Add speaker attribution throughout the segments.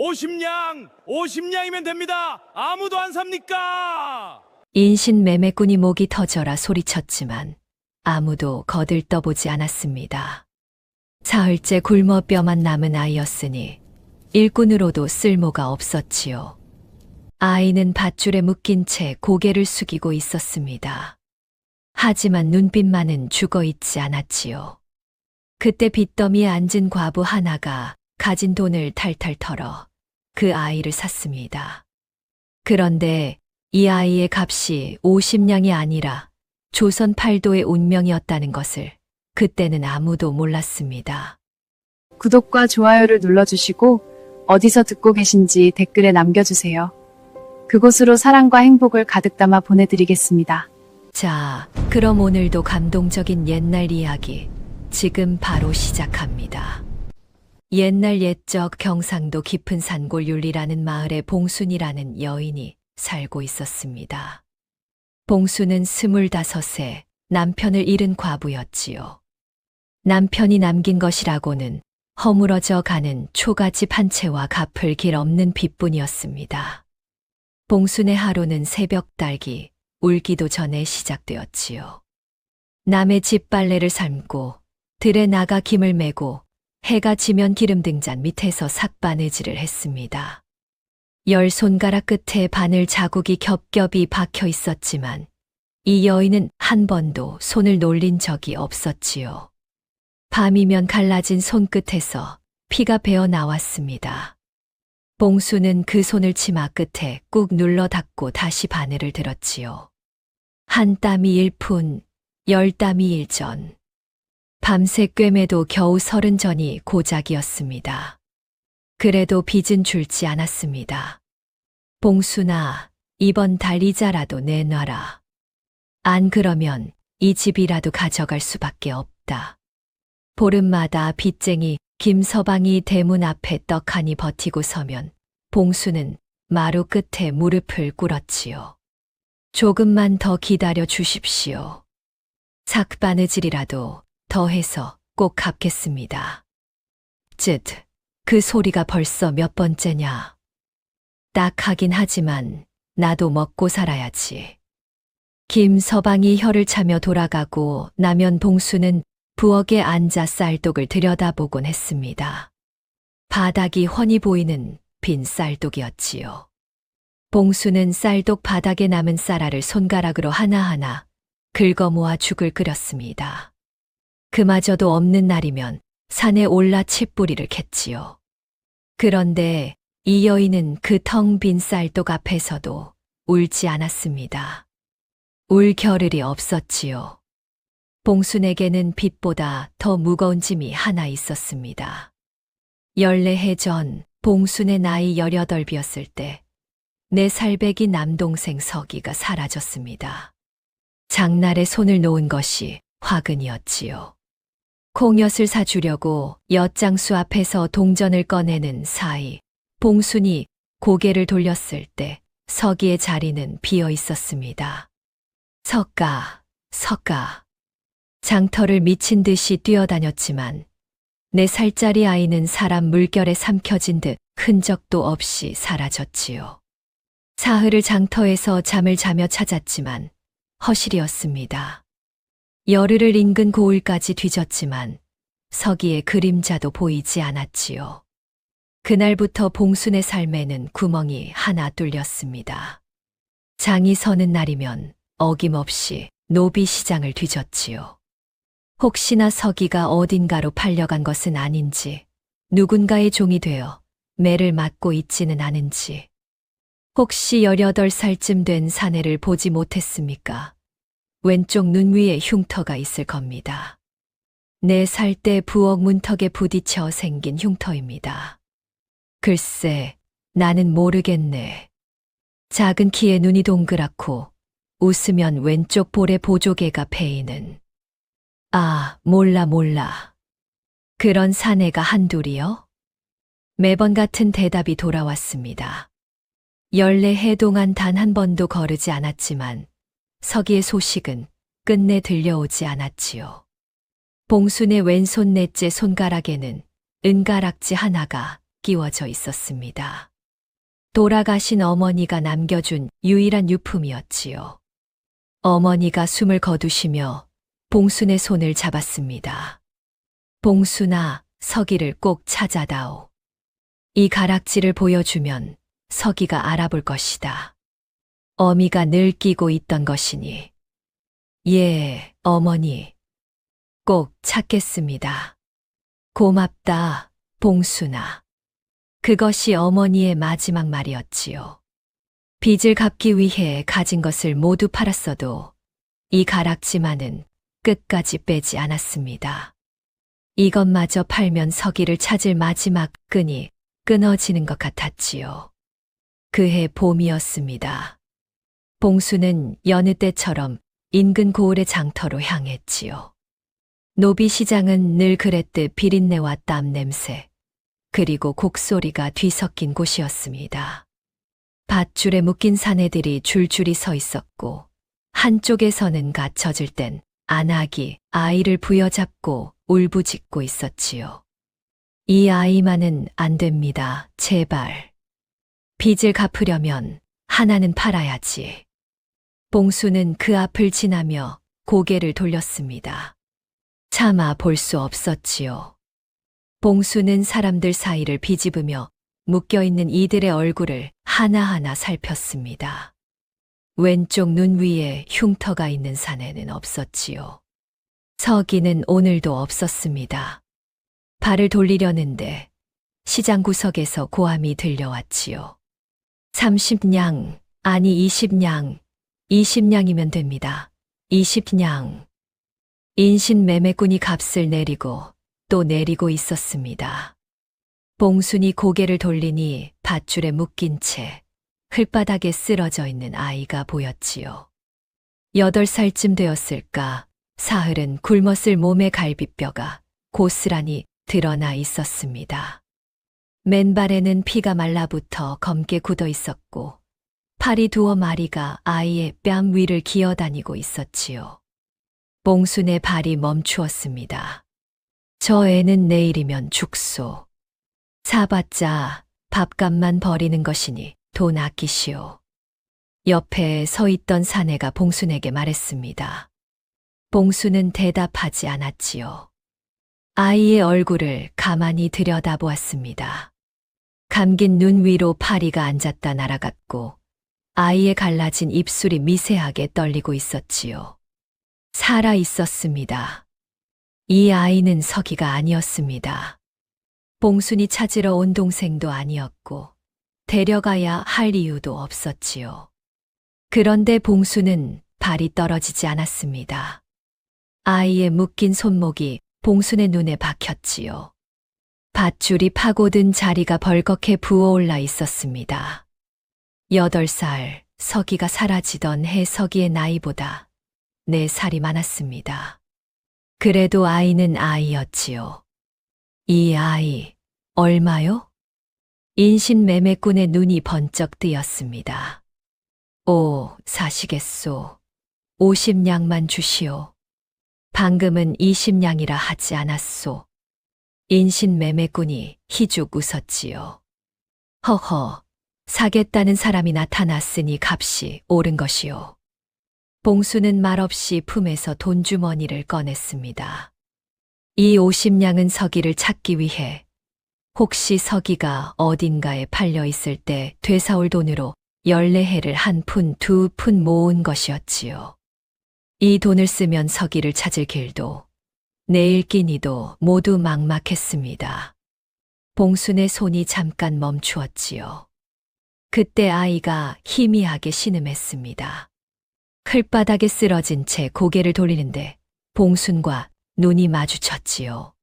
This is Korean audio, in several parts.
Speaker 1: 50냥! 50냥이면 됩니다! 아무도 안 삽니까?
Speaker 2: 인신 매매꾼이 목이 터져라 소리쳤지만 아무도 거들떠보지 않았습니다. 사흘째 굶어 뼈만 남은 아이였으니 일꾼으로도 쓸모가 없었지요. 아이는 밧줄에 묶인 채 고개를 숙이고 있었습니다. 하지만 눈빛만은 죽어있지 않았지요. 그때 빚더미에 앉은 과부 하나가 가진 돈을 탈탈 털어 그 아이를 샀습니다. 그런데 이 아이의 값이 50냥이 아니라 조선 팔도의 운명이었다는 것을 그때는 아무도 몰랐습니다.
Speaker 3: 구독과 좋아요를 눌러주시고 어디서 듣고 계신지 댓글에 남겨주세요. 그곳으로 사랑과 행복을 가득 담아 보내드리겠습니다.
Speaker 2: 자, 그럼 오늘도 감동적인 옛날 이야기 지금 바로 시작합니다. 옛날 옛적 경상도 깊은 산골 율리라는 마을에 봉순이라는 여인이 살고 있었습니다. 봉순은 25세 남편을 잃은 과부였지요. 남편이 남긴 것이라고는 허물어져 가는 초가집 한 채와 갚을 길 없는 빚뿐이었습니다. 봉순의 하루는 새벽 달기, 울기도 전에 시작되었지요. 남의 집 빨래를 삶고 들에 나가 김을 메고 해가 지면 기름 등잔 밑에서 삭바느질을 했습니다. 10손가락 끝에 바늘 자국이 겹겹이 박혀 있었지만 이 여인은 한 번도 손을 놀린 적이 없었지요. 밤이면 갈라진 손끝에서 피가 배어 나왔습니다. 봉수는 그 손을 치마 끝에 꾹 눌러 닫고 다시 바늘을 들었지요. 한 땀이 1푼, 10땀이 1전. 밤새 꿰매도 겨우 30전이 고작이었습니다. 그래도 빚은 줄지 않았습니다. 봉순아, 이번 달 이자라도 내놔라. 안 그러면 이 집이라도 가져갈 수밖에 없다. 보름마다 빚쟁이 김서방이 대문 앞에 떡하니 버티고 서면 봉수는 마루 끝에 무릎을 꿇었지요. 조금만 더 기다려 주십시오. 삭바느질이라도 더해서 꼭 갚겠습니다. 쯧, 그 소리가 벌써 몇 번째냐. 딱하긴 하지만 나도 먹고 살아야지. 김서방이 혀를 차며 돌아가고 나면 봉수는 부엌에 앉아 쌀독을 들여다보곤 했습니다. 바닥이 훤히 보이는 빈 쌀독이었지요. 봉수는 쌀독 바닥에 남은 쌀알을 손가락으로 하나하나 긁어 모아 죽을 끓였습니다. 그마저도 없는 날이면 산에 올라 칡뿌리를 캤지요. 그런데 이 여인은 그 텅 빈 쌀독 앞에서도 울지 않았습니다. 울 겨를이 없었지요. 봉순에게는 빚보다 더 무거운 짐이 하나 있었습니다. 14해 전 봉순의 나이 18이었을 때 내 살배기 남동생 서기가 사라졌습니다. 장날에 손을 놓은 것이 화근이었지요. 콩엿을 사주려고 엿장수 앞에서 동전을 꺼내는 사이 봉순이 고개를 돌렸을 때 서기의 자리는 비어 있었습니다. 석가, 석가. 장터를 미친 듯이 뛰어다녔지만 4살짜리 아이는 사람 물결에 삼켜진 듯 흔적도 없이 사라졌지요. 사흘을 장터에서 잠을 자며 찾았지만 허실이었습니다. 열흘을 인근 고을까지 뒤졌지만 서기의 그림자도 보이지 않았지요. 그날부터 봉순의 삶에는 구멍이 하나 뚫렸습니다. 장이 서는 날이면 어김없이 노비시장을 뒤졌지요. 혹시나 서기가 어딘가로 팔려간 것은 아닌지, 누군가의 종이 되어 매를 맞고 있지는 않은지, 혹시 18살쯤 된 사내를 보지 못했습니까? 왼쪽 눈 위에 흉터가 있을 겁니다. 4살 때 부엌 문턱에 부딪혀 생긴 흉터입니다. 글쎄, 나는 모르겠네. 작은 키에 눈이 동그랗고 웃으면 왼쪽 볼에 보조개가 패이는. 아, 몰라. 그런 사내가 한둘이요? 매번 같은 대답이 돌아왔습니다. 14해 동안 단 한 번도 거르지 않았지만 서기의 소식은 끝내 들려오지 않았지요. 봉순의 왼손 넷째 손가락에는 은가락지 하나가 끼워져 있었습니다. 돌아가신 어머니가 남겨준 유일한 유품이었지요. 어머니가 숨을 거두시며 봉순의 손을 잡았습니다. 봉순아, 서기를 꼭 찾아다오. 이 가락지를 보여주면 서기가 알아볼 것이다. 어미가 늘 끼고 있던 것이니. 예, 어머니. 꼭 찾겠습니다. 고맙다, 봉순아. 그것이 어머니의 마지막 말이었지요. 빚을 갚기 위해 가진 것을 모두 팔았어도 이 가락지만은 끝까지 빼지 않았습니다. 이것마저 팔면 서기를 찾을 마지막 끈이 끊어지는 것 같았지요. 그해 봄이었습니다. 봉수는 여느 때처럼 인근 고을의 장터로 향했지요. 노비시장은 늘 그랬듯 비린내와 땀 냄새, 그리고 곡소리가 뒤섞인 곳이었습니다. 밧줄에 묶인 사내들이 줄줄이 서 있었고, 한쪽에서는 갇혀질 땐 안악이 아이를 부여잡고 울부짖고 있었지요. 이 아이만은 안 됩니다. 제발. 빚을 갚으려면 하나는 팔아야지. 봉수는 그 앞을 지나며 고개를 돌렸습니다. 차마 볼 수 없었지요. 봉수는 사람들 사이를 비집으며 묶여있는 이들의 얼굴을 하나하나 살폈습니다. 왼쪽 눈 위에 흉터가 있는 사내는 없었지요. 서기는 오늘도 없었습니다. 발을 돌리려는데 시장 구석에서 고함이 들려왔지요. 30냥, 아니 20냥, 20냥이면 됩니다. 20냥. 인신매매꾼이 값을 내리고 또 내리고 있었습니다. 봉순이 고개를 돌리니 밧줄에 묶인 채 흘바닥에 쓰러져 있는 아이가 보였지요. 8살쯤 되었을까, 사흘은 굶었을 몸의 갈비뼈가 고스란히 드러나 있었습니다. 맨발에는 피가 말라붙어 검게 굳어 있었고, 팔이 두어 마리가 아이의 뺨 위를 기어다니고 있었지요. 봉순의 발이 멈추었습니다. 저 애는 내일이면 죽소. 사봤자 밥값만 버리는 것이니 돈 아끼시오. 옆에 서 있던 사내가 봉순에게 말했습니다. 봉순은 대답하지 않았지요. 아이의 얼굴을 가만히 들여다보았습니다. 감긴 눈 위로 파리가 앉았다 날아갔고 아이의 갈라진 입술이 미세하게 떨리고 있었지요. 살아 있었습니다. 이 아이는 서기가 아니었습니다. 봉순이 찾으러 온 동생도 아니었고 데려가야 할 이유도 없었지요. 그런데 봉순은 발이 떨어지지 않았습니다. 아이의 묶인 손목이 봉순의 눈에 박혔지요. 밧줄이 파고든 자리가 벌겋게 부어올라 있었습니다. 8살, 서기가 사라지던 해 서기의 나이보다 4살이 많았습니다. 그래도 아이는 아이였지요. 이 아이, 얼마요? 인신매매꾼의 눈이 번쩍 뜨였습니다. 오, 사시겠소. 50냥만 주시오. 방금은 20냥이라 하지 않았소. 인신매매꾼이 희죽 웃었지요. 허허, 사겠다는 사람이 나타났으니 값이 오른 것이오. 봉수는 말없이 품에서 돈주머니를 꺼냈습니다. 이 50냥은 서기를 찾기 위해 혹시 서기가 어딘가에 팔려 있을 때 되사올 돈으로 14해를 1푼, 2푼 모은 것이었지요. 이 돈을 쓰면 서기를 찾을 길도 내일 끼니도 모두 막막했습니다. 봉순의 손이 잠깐 멈추었지요. 그때 아이가 희미하게 신음했습니다. 흘바닥에 쓰러진 채 고개를 돌리는데 봉순과 눈이 마주쳤지요.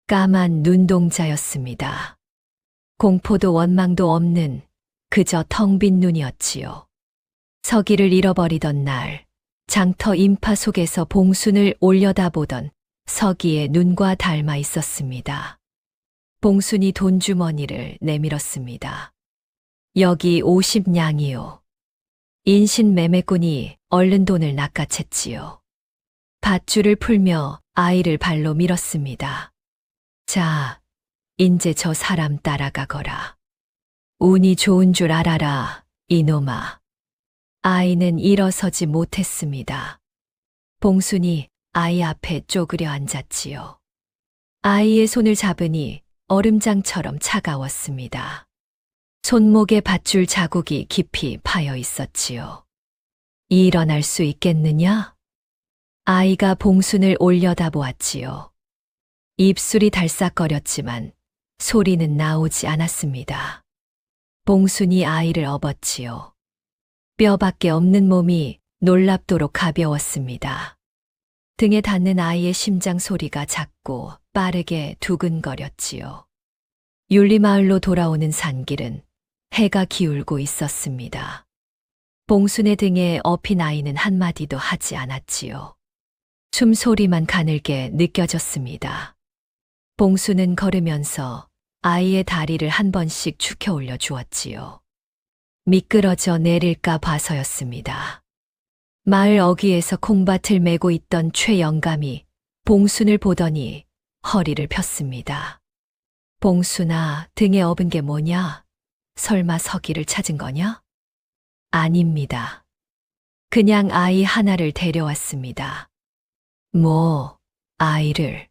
Speaker 2: 까만 눈동자였습니다. 공포도 원망도 없는 그저 텅 빈 눈이었지요. 서기를 잃어버리던 날 장터 인파 속에서 봉순을 올려다보던 서기의 눈과 닮아 있었습니다. 봉순이 돈주머니를 내밀었습니다. 여기 50냥이요. 인신매매꾼이 얼른 돈을 낚아챘지요. 밧줄을 풀며 아이를 발로 밀었습니다. 자, 인제 저 사람 따라가거라. 운이 좋은 줄 알아라, 이놈아. 아이는 일어서지 못했습니다. 봉순이 아이 앞에 쪼그려 앉았지요. 아이의 손을 잡으니 얼음장처럼 차가웠습니다. 손목에 밧줄 자국이 깊이 파여 있었지요. 일어날 수 있겠느냐? 아이가 봉순을 올려다보았지요. 입술이 달싹거렸지만 소리는 나오지 않았습니다. 봉순이 아이를 업었지요. 뼈밖에 없는 몸이 놀랍도록 가벼웠습니다. 등에 닿는 아이의 심장 소리가 작고 빠르게 두근거렸지요. 윤리마을로 돌아오는 산길은 해가 기울고 있었습니다. 봉순의 등에 업힌 아이는 한마디도 하지 않았지요. 숨소리만 가늘게 느껴졌습니다. 봉순은 걸으면서 아이의 다리를 한 번씩 축혀 올려 주었지요. 미끄러져 내릴까 봐서였습니다. 마을 어귀에서 콩밭을 메고 있던 최영감이 봉순을 보더니 허리를 폈습니다. 봉순아, 등에 업은 게 뭐냐? 설마 서기를 찾은 거냐? 아닙니다. 그냥 아이 하나를 데려왔습니다. 뭐, 아이를.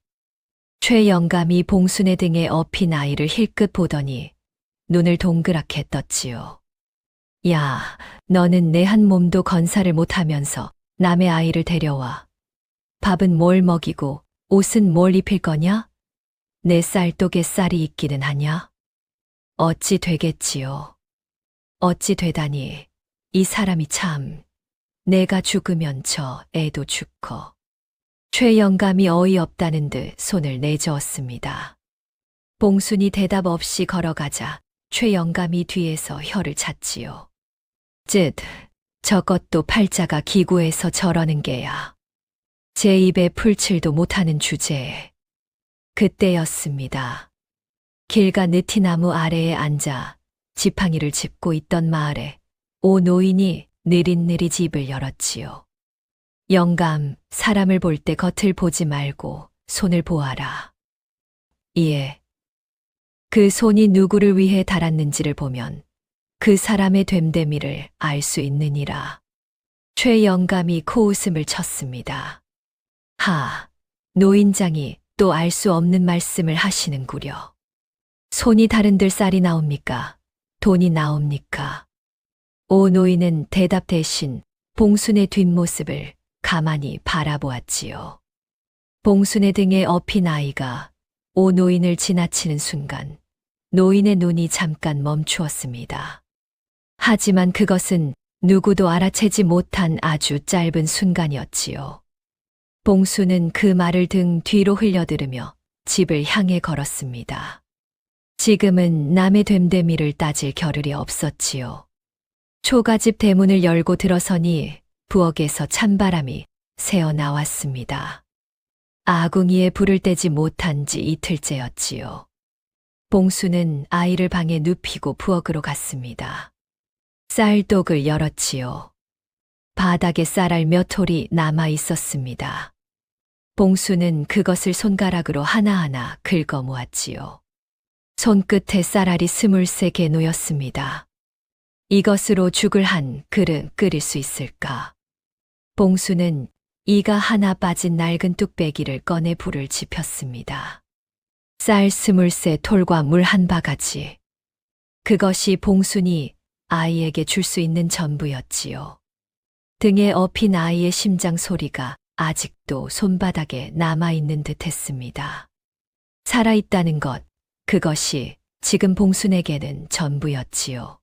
Speaker 2: 최영감이 봉순의 등에 업힌 아이를 힐끗 보더니 눈을 동그랗게 떴지요. 야, 너는 내 한 몸도 건사를 못하면서 남의 아이를 데려와. 밥은 뭘 먹이고 옷은 뭘 입힐 거냐? 내 쌀독에 쌀이 있기는 하냐? 어찌 되겠지요. 어찌 되다니. 이 사람이 참. 내가 죽으면 저 애도 죽고. 최영감이 어이없다는 듯 손을 내저었습니다. 봉순이 대답 없이 걸어가자 최영감이 뒤에서 혀를 찼지요. 저것도 팔자가 기구해서 저러는 게야. 제 입에 풀칠도 못하는 주제에. 그때였습니다. 길가 느티나무 아래에 앉아 지팡이를 짚고 있던 마을에 오 노인이 느릿느릿 입을 열었지요. 영감, 사람을 볼 때 겉을 보지 말고 손을 보아라. 예. 그 손이 누구를 위해 달았는지를 보면 그 사람의 됨됨이를 알 수 있느니라. 최영감이 코웃음을 쳤습니다. 하, 노인장이 또 알 수 없는 말씀을 하시는구려. 손이 다른들 쌀이 나옵니까? 돈이 나옵니까? 오 노인은 대답 대신 봉순의 뒷모습을 가만히 바라보았지요. 봉순의 등에 업힌 아이가 오 노인을 지나치는 순간 노인의 눈이 잠깐 멈추었습니다. 하지만 그것은 누구도 알아채지 못한 아주 짧은 순간이었지요. 봉순은 그 말을 등 뒤로 흘려들으며 집을 향해 걸었습니다. 지금은 남의 됨됨이를 따질 겨를이 없었지요. 초가집 대문을 열고 들어서니 부엌에서 찬바람이 새어 나왔습니다. 아궁이에 불을 떼지 못한 지 이틀째였지요. 봉순은 아이를 방에 눕히고 부엌으로 갔습니다. 쌀독을 열었지요. 바닥에 쌀알 몇 톨이 남아 있었습니다. 봉순은 그것을 손가락으로 하나하나 긁어 모았지요. 손끝에 쌀알이 23개 놓였습니다. 이것으로 죽을 한 그릇 끓일 수 있을까? 봉순은 이가 하나 빠진 낡은 뚝배기를 꺼내 불을 지폈습니다. 쌀 23톨과 물 한 바가지. 그것이 봉순이 아이에게 줄 수 있는 전부였지요. 등에 업힌 아이의 심장 소리가 아직도 손바닥에 남아있는 듯 했습니다. 살아있다는 것, 그것이 지금 봉순에게는 전부였지요.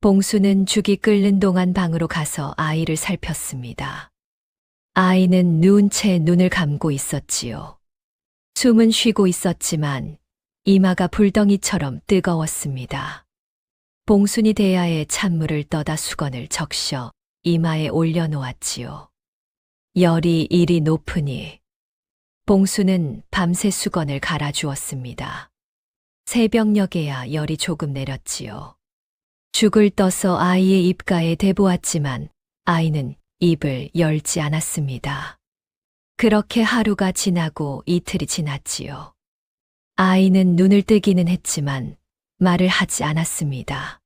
Speaker 2: 봉순은 죽이 끓는 동안 방으로 가서 아이를 살폈습니다. 아이는 누운 채 눈을 감고 있었지요. 숨은 쉬고 있었지만 이마가 불덩이처럼 뜨거웠습니다. 봉순이 대야에 찬물을 떠다 수건을 적셔 이마에 올려놓았지요. 열이 이리 높으니 봉순은 밤새 수건을 갈아주었습니다. 새벽녘에야 열이 조금 내렸지요. 죽을 떠서 아이의 입가에 대보았지만 아이는 입을 열지 않았습니다. 그렇게 하루가 지나고 이틀이 지났지요. 아이는 눈을 뜨기는 했지만 말을 하지 않았습니다.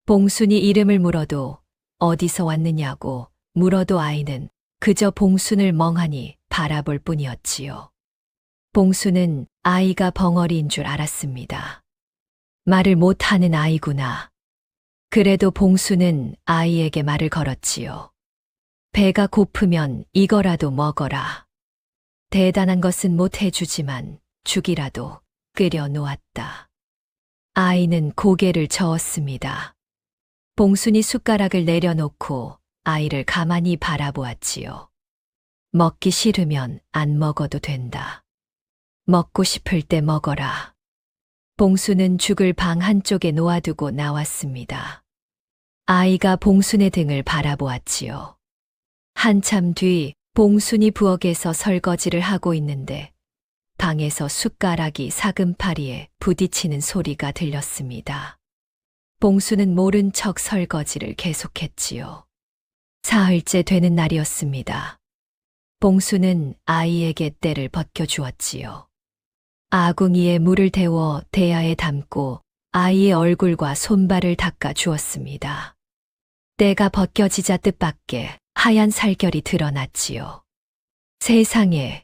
Speaker 2: 봉순이 이름을 물어도 어디서 왔느냐고 물어도 아이는 그저 봉순을 멍하니 바라볼 뿐이었지요. 봉순은 아이가 벙어리인 줄 알았습니다. 말을 못하는 아이구나. 그래도 봉순은 아이에게 말을 걸었지요. 배가 고프면 이거라도 먹어라. 대단한 것은 못 해주지만 죽이라도 끓여 놓았다. 아이는 고개를 저었습니다. 봉순이 숟가락을 내려놓고 아이를 가만히 바라보았지요. 먹기 싫으면 안 먹어도 된다. 먹고 싶을 때 먹어라. 봉순은 죽을 방 한쪽에 놓아두고 나왔습니다. 아이가 봉순의 등을 바라보았지요. 한참 뒤 봉순이 부엌에서 설거지를 하고 있는데 방에서 숟가락이 사금파리에 부딪히는 소리가 들렸습니다. 봉순은 모른 척 설거지를 계속했지요. 사흘째 되는 날이었습니다. 봉순은 아이에게 때를 벗겨주었지요. 아궁이에 물을 데워 대야에 담고 아이의 얼굴과 손발을 닦아 주었습니다. 때가 벗겨지자 뜻밖의 하얀 살결이 드러났지요. 세상에,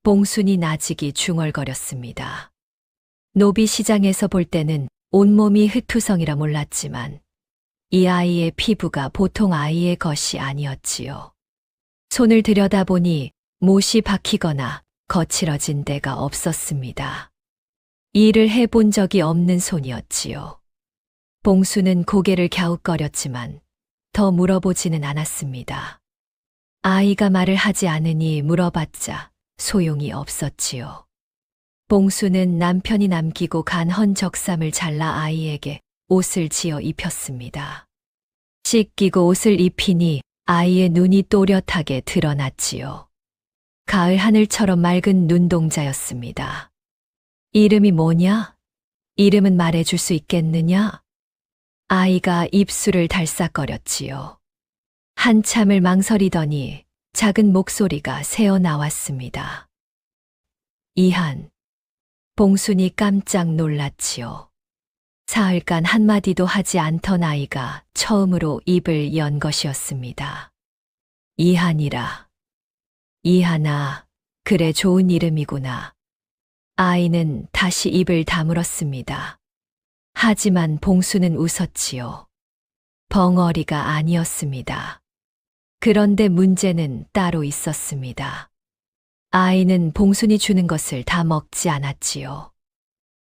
Speaker 2: 봉순이 나직이 중얼거렸습니다. 노비 시장에서 볼 때는 온몸이 흙투성이라 몰랐지만 이 아이의 피부가 보통 아이의 것이 아니었지요. 손을 들여다보니 못이 박히거나 거칠어진 데가 없었습니다. 일을 해본 적이 없는 손이었지요. 봉수는 고개를 갸웃거렸지만 더 물어보지는 않았습니다. 아이가 말을 하지 않으니 물어봤자 소용이 없었지요. 봉수는 남편이 남기고 간 헌적삼을 잘라 아이에게 옷을 지어 입혔습니다. 씻기고 옷을 입히니 아이의 눈이 또렷하게 드러났지요. 가을 하늘처럼 맑은 눈동자였습니다. 이름이 뭐냐? 이름은 말해줄 수 있겠느냐? 아이가 입술을 달싹거렸지요. 한참을 망설이더니 작은 목소리가 새어 나왔습니다. 이한. 봉순이 깜짝 놀랐지요. 사흘간 한마디도 하지 않던 아이가 처음으로 입을 연 것이었습니다. 이한이라. 이한아, 그래 좋은 이름이구나. 아이는 다시 입을 다물었습니다. 하지만 봉수는 웃었지요. 벙어리가 아니었습니다. 그런데 문제는 따로 있었습니다. 아이는 봉순이 주는 것을 다 먹지 않았지요.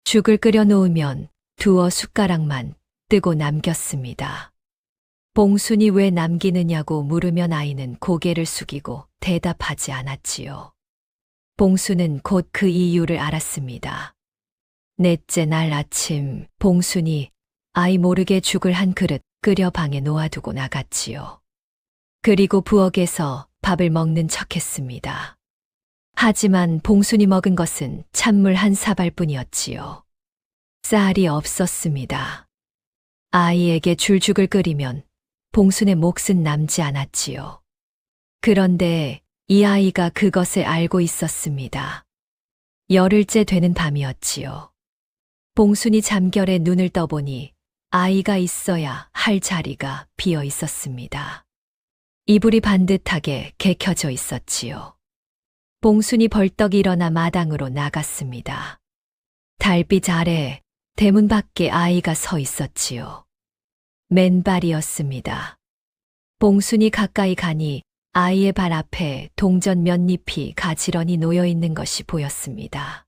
Speaker 2: 죽을 끓여 놓으면 두어 숟가락만 뜨고 남겼습니다. 봉순이 왜 남기느냐고 물으면 아이는 고개를 숙이고 대답하지 않았지요. 봉순은 곧 그 이유를 알았습니다. 넷째 날 아침 봉순이 아이 모르게 죽을 한 그릇 끓여 방에 놓아두고 나갔지요. 그리고 부엌에서 밥을 먹는 척했습니다. 하지만 봉순이 먹은 것은 찬물 한 사발뿐이었지요. 쌀이 없었습니다. 아이에게 줄죽을 끓이면 봉순의 몫은 남지 않았지요. 그런데 이 아이가 그것을 알고 있었습니다. 열흘째 되는 밤이었지요. 봉순이 잠결에 눈을 떠보니 아이가 있어야 할 자리가 비어 있었습니다. 이불이 반듯하게 개켜져 있었지요. 봉순이 벌떡 일어나 마당으로 나갔습니다. 달빛 아래 대문 밖에 아이가 서 있었지요. 맨발이었습니다. 봉순이 가까이 가니 아이의 발 앞에 동전 몇 잎이 가지런히 놓여 있는 것이 보였습니다.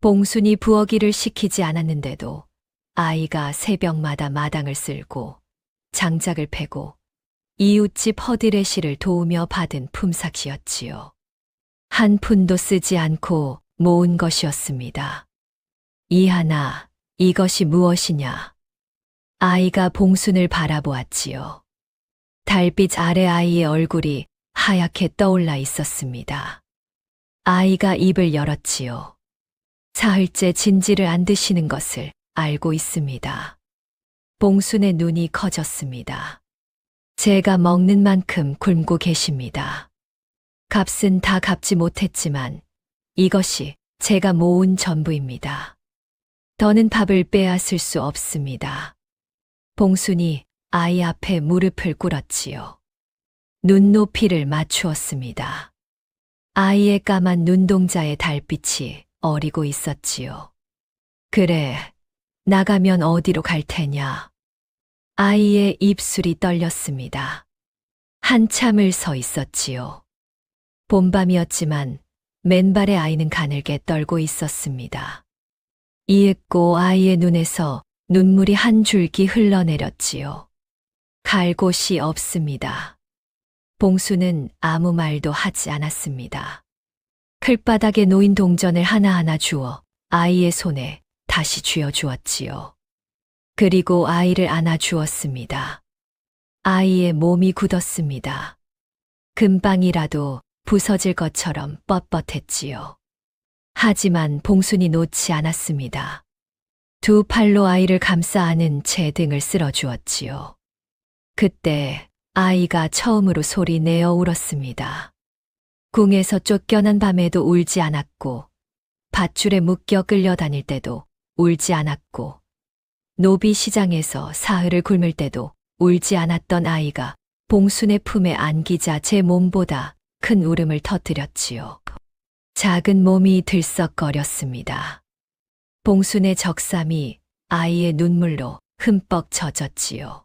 Speaker 2: 봉순이 부엌일을 시키지 않았는데도 아이가 새벽마다 마당을 쓸고 장작을 패고 이웃집 허들의 시를 도우며 받은 품삯이었지요. 한 푼도 쓰지 않고 모은 것이었습니다. 이하나, 이것이 무엇이냐? 아이가 봉순을 바라보았지요. 달빛 아래 아이의 얼굴이 하얗게 떠올라 있었습니다. 아이가 입을 열었지요. 사흘째 진지를 안 드시는 것을 알고 있습니다. 봉순의 눈이 커졌습니다. 제가 먹는 만큼 굶고 계십니다. 값은 다 갚지 못했지만 이것이 제가 모은 전부입니다. 더는 밥을 빼앗을 수 없습니다. 봉순이 아이 앞에 무릎을 꿇었지요. 눈높이를 맞추었습니다. 아이의 까만 눈동자에 달빛이 어리고 있었지요. 그래, 나가면 어디로 갈 테냐? 아이의 입술이 떨렸습니다. 한참을 서 있었지요. 봄밤이었지만 맨발의 아이는 가늘게 떨고 있었습니다. 이윽고 아이의 눈에서 눈물이 한 줄기 흘러내렸지요. 갈 곳이 없습니다. 봉수는 아무 말도 하지 않았습니다. 클바닥에 놓인 동전을 하나하나 주워 아이의 손에 다시 쥐어주었지요. 그리고 아이를 안아주었습니다. 아이의 몸이 굳었습니다. 금방이라도 부서질 것처럼 뻣뻣했지요. 하지만 봉순이 놓지 않았습니다. 두 팔로 아이를 감싸 안은 제 등을 쓸어주었지요. 그때 아이가 처음으로 소리 내어 울었습니다. 궁에서 쫓겨난 밤에도 울지 않았고, 밧줄에 묶여 끌려다닐 때도 울지 않았고, 노비 시장에서 사흘을 굶을 때도 울지 않았던 아이가 봉순의 품에 안기자 제 몸보다 큰 울음을 터뜨렸지요. 작은 몸이 들썩거렸습니다. 봉순의 적삼이 아이의 눈물로 흠뻑 젖었지요.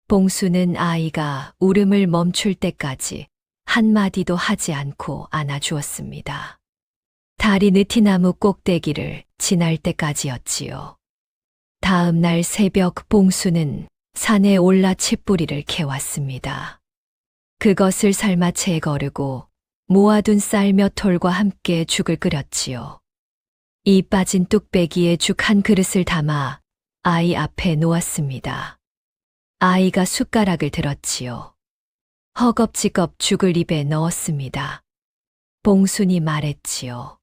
Speaker 2: 봉순은 아이가 울음을 멈출 때까지 한마디도 하지 않고 안아주었습니다. 달이 느티나무 꼭대기를 지날 때까지였지요. 다음 날 새벽 봉순은 산에 올라 칡뿌리를 캐왔습니다. 그것을 삶아 채 거르고 모아둔 쌀 몇 톨과 함께 죽을 끓였지요. 이 빠진 뚝배기에 죽 한 그릇을 담아 아이 앞에 놓았습니다. 아이가 숟가락을 들었지요. 허겁지겁 죽을 입에 넣었습니다. 봉순이 말했지요.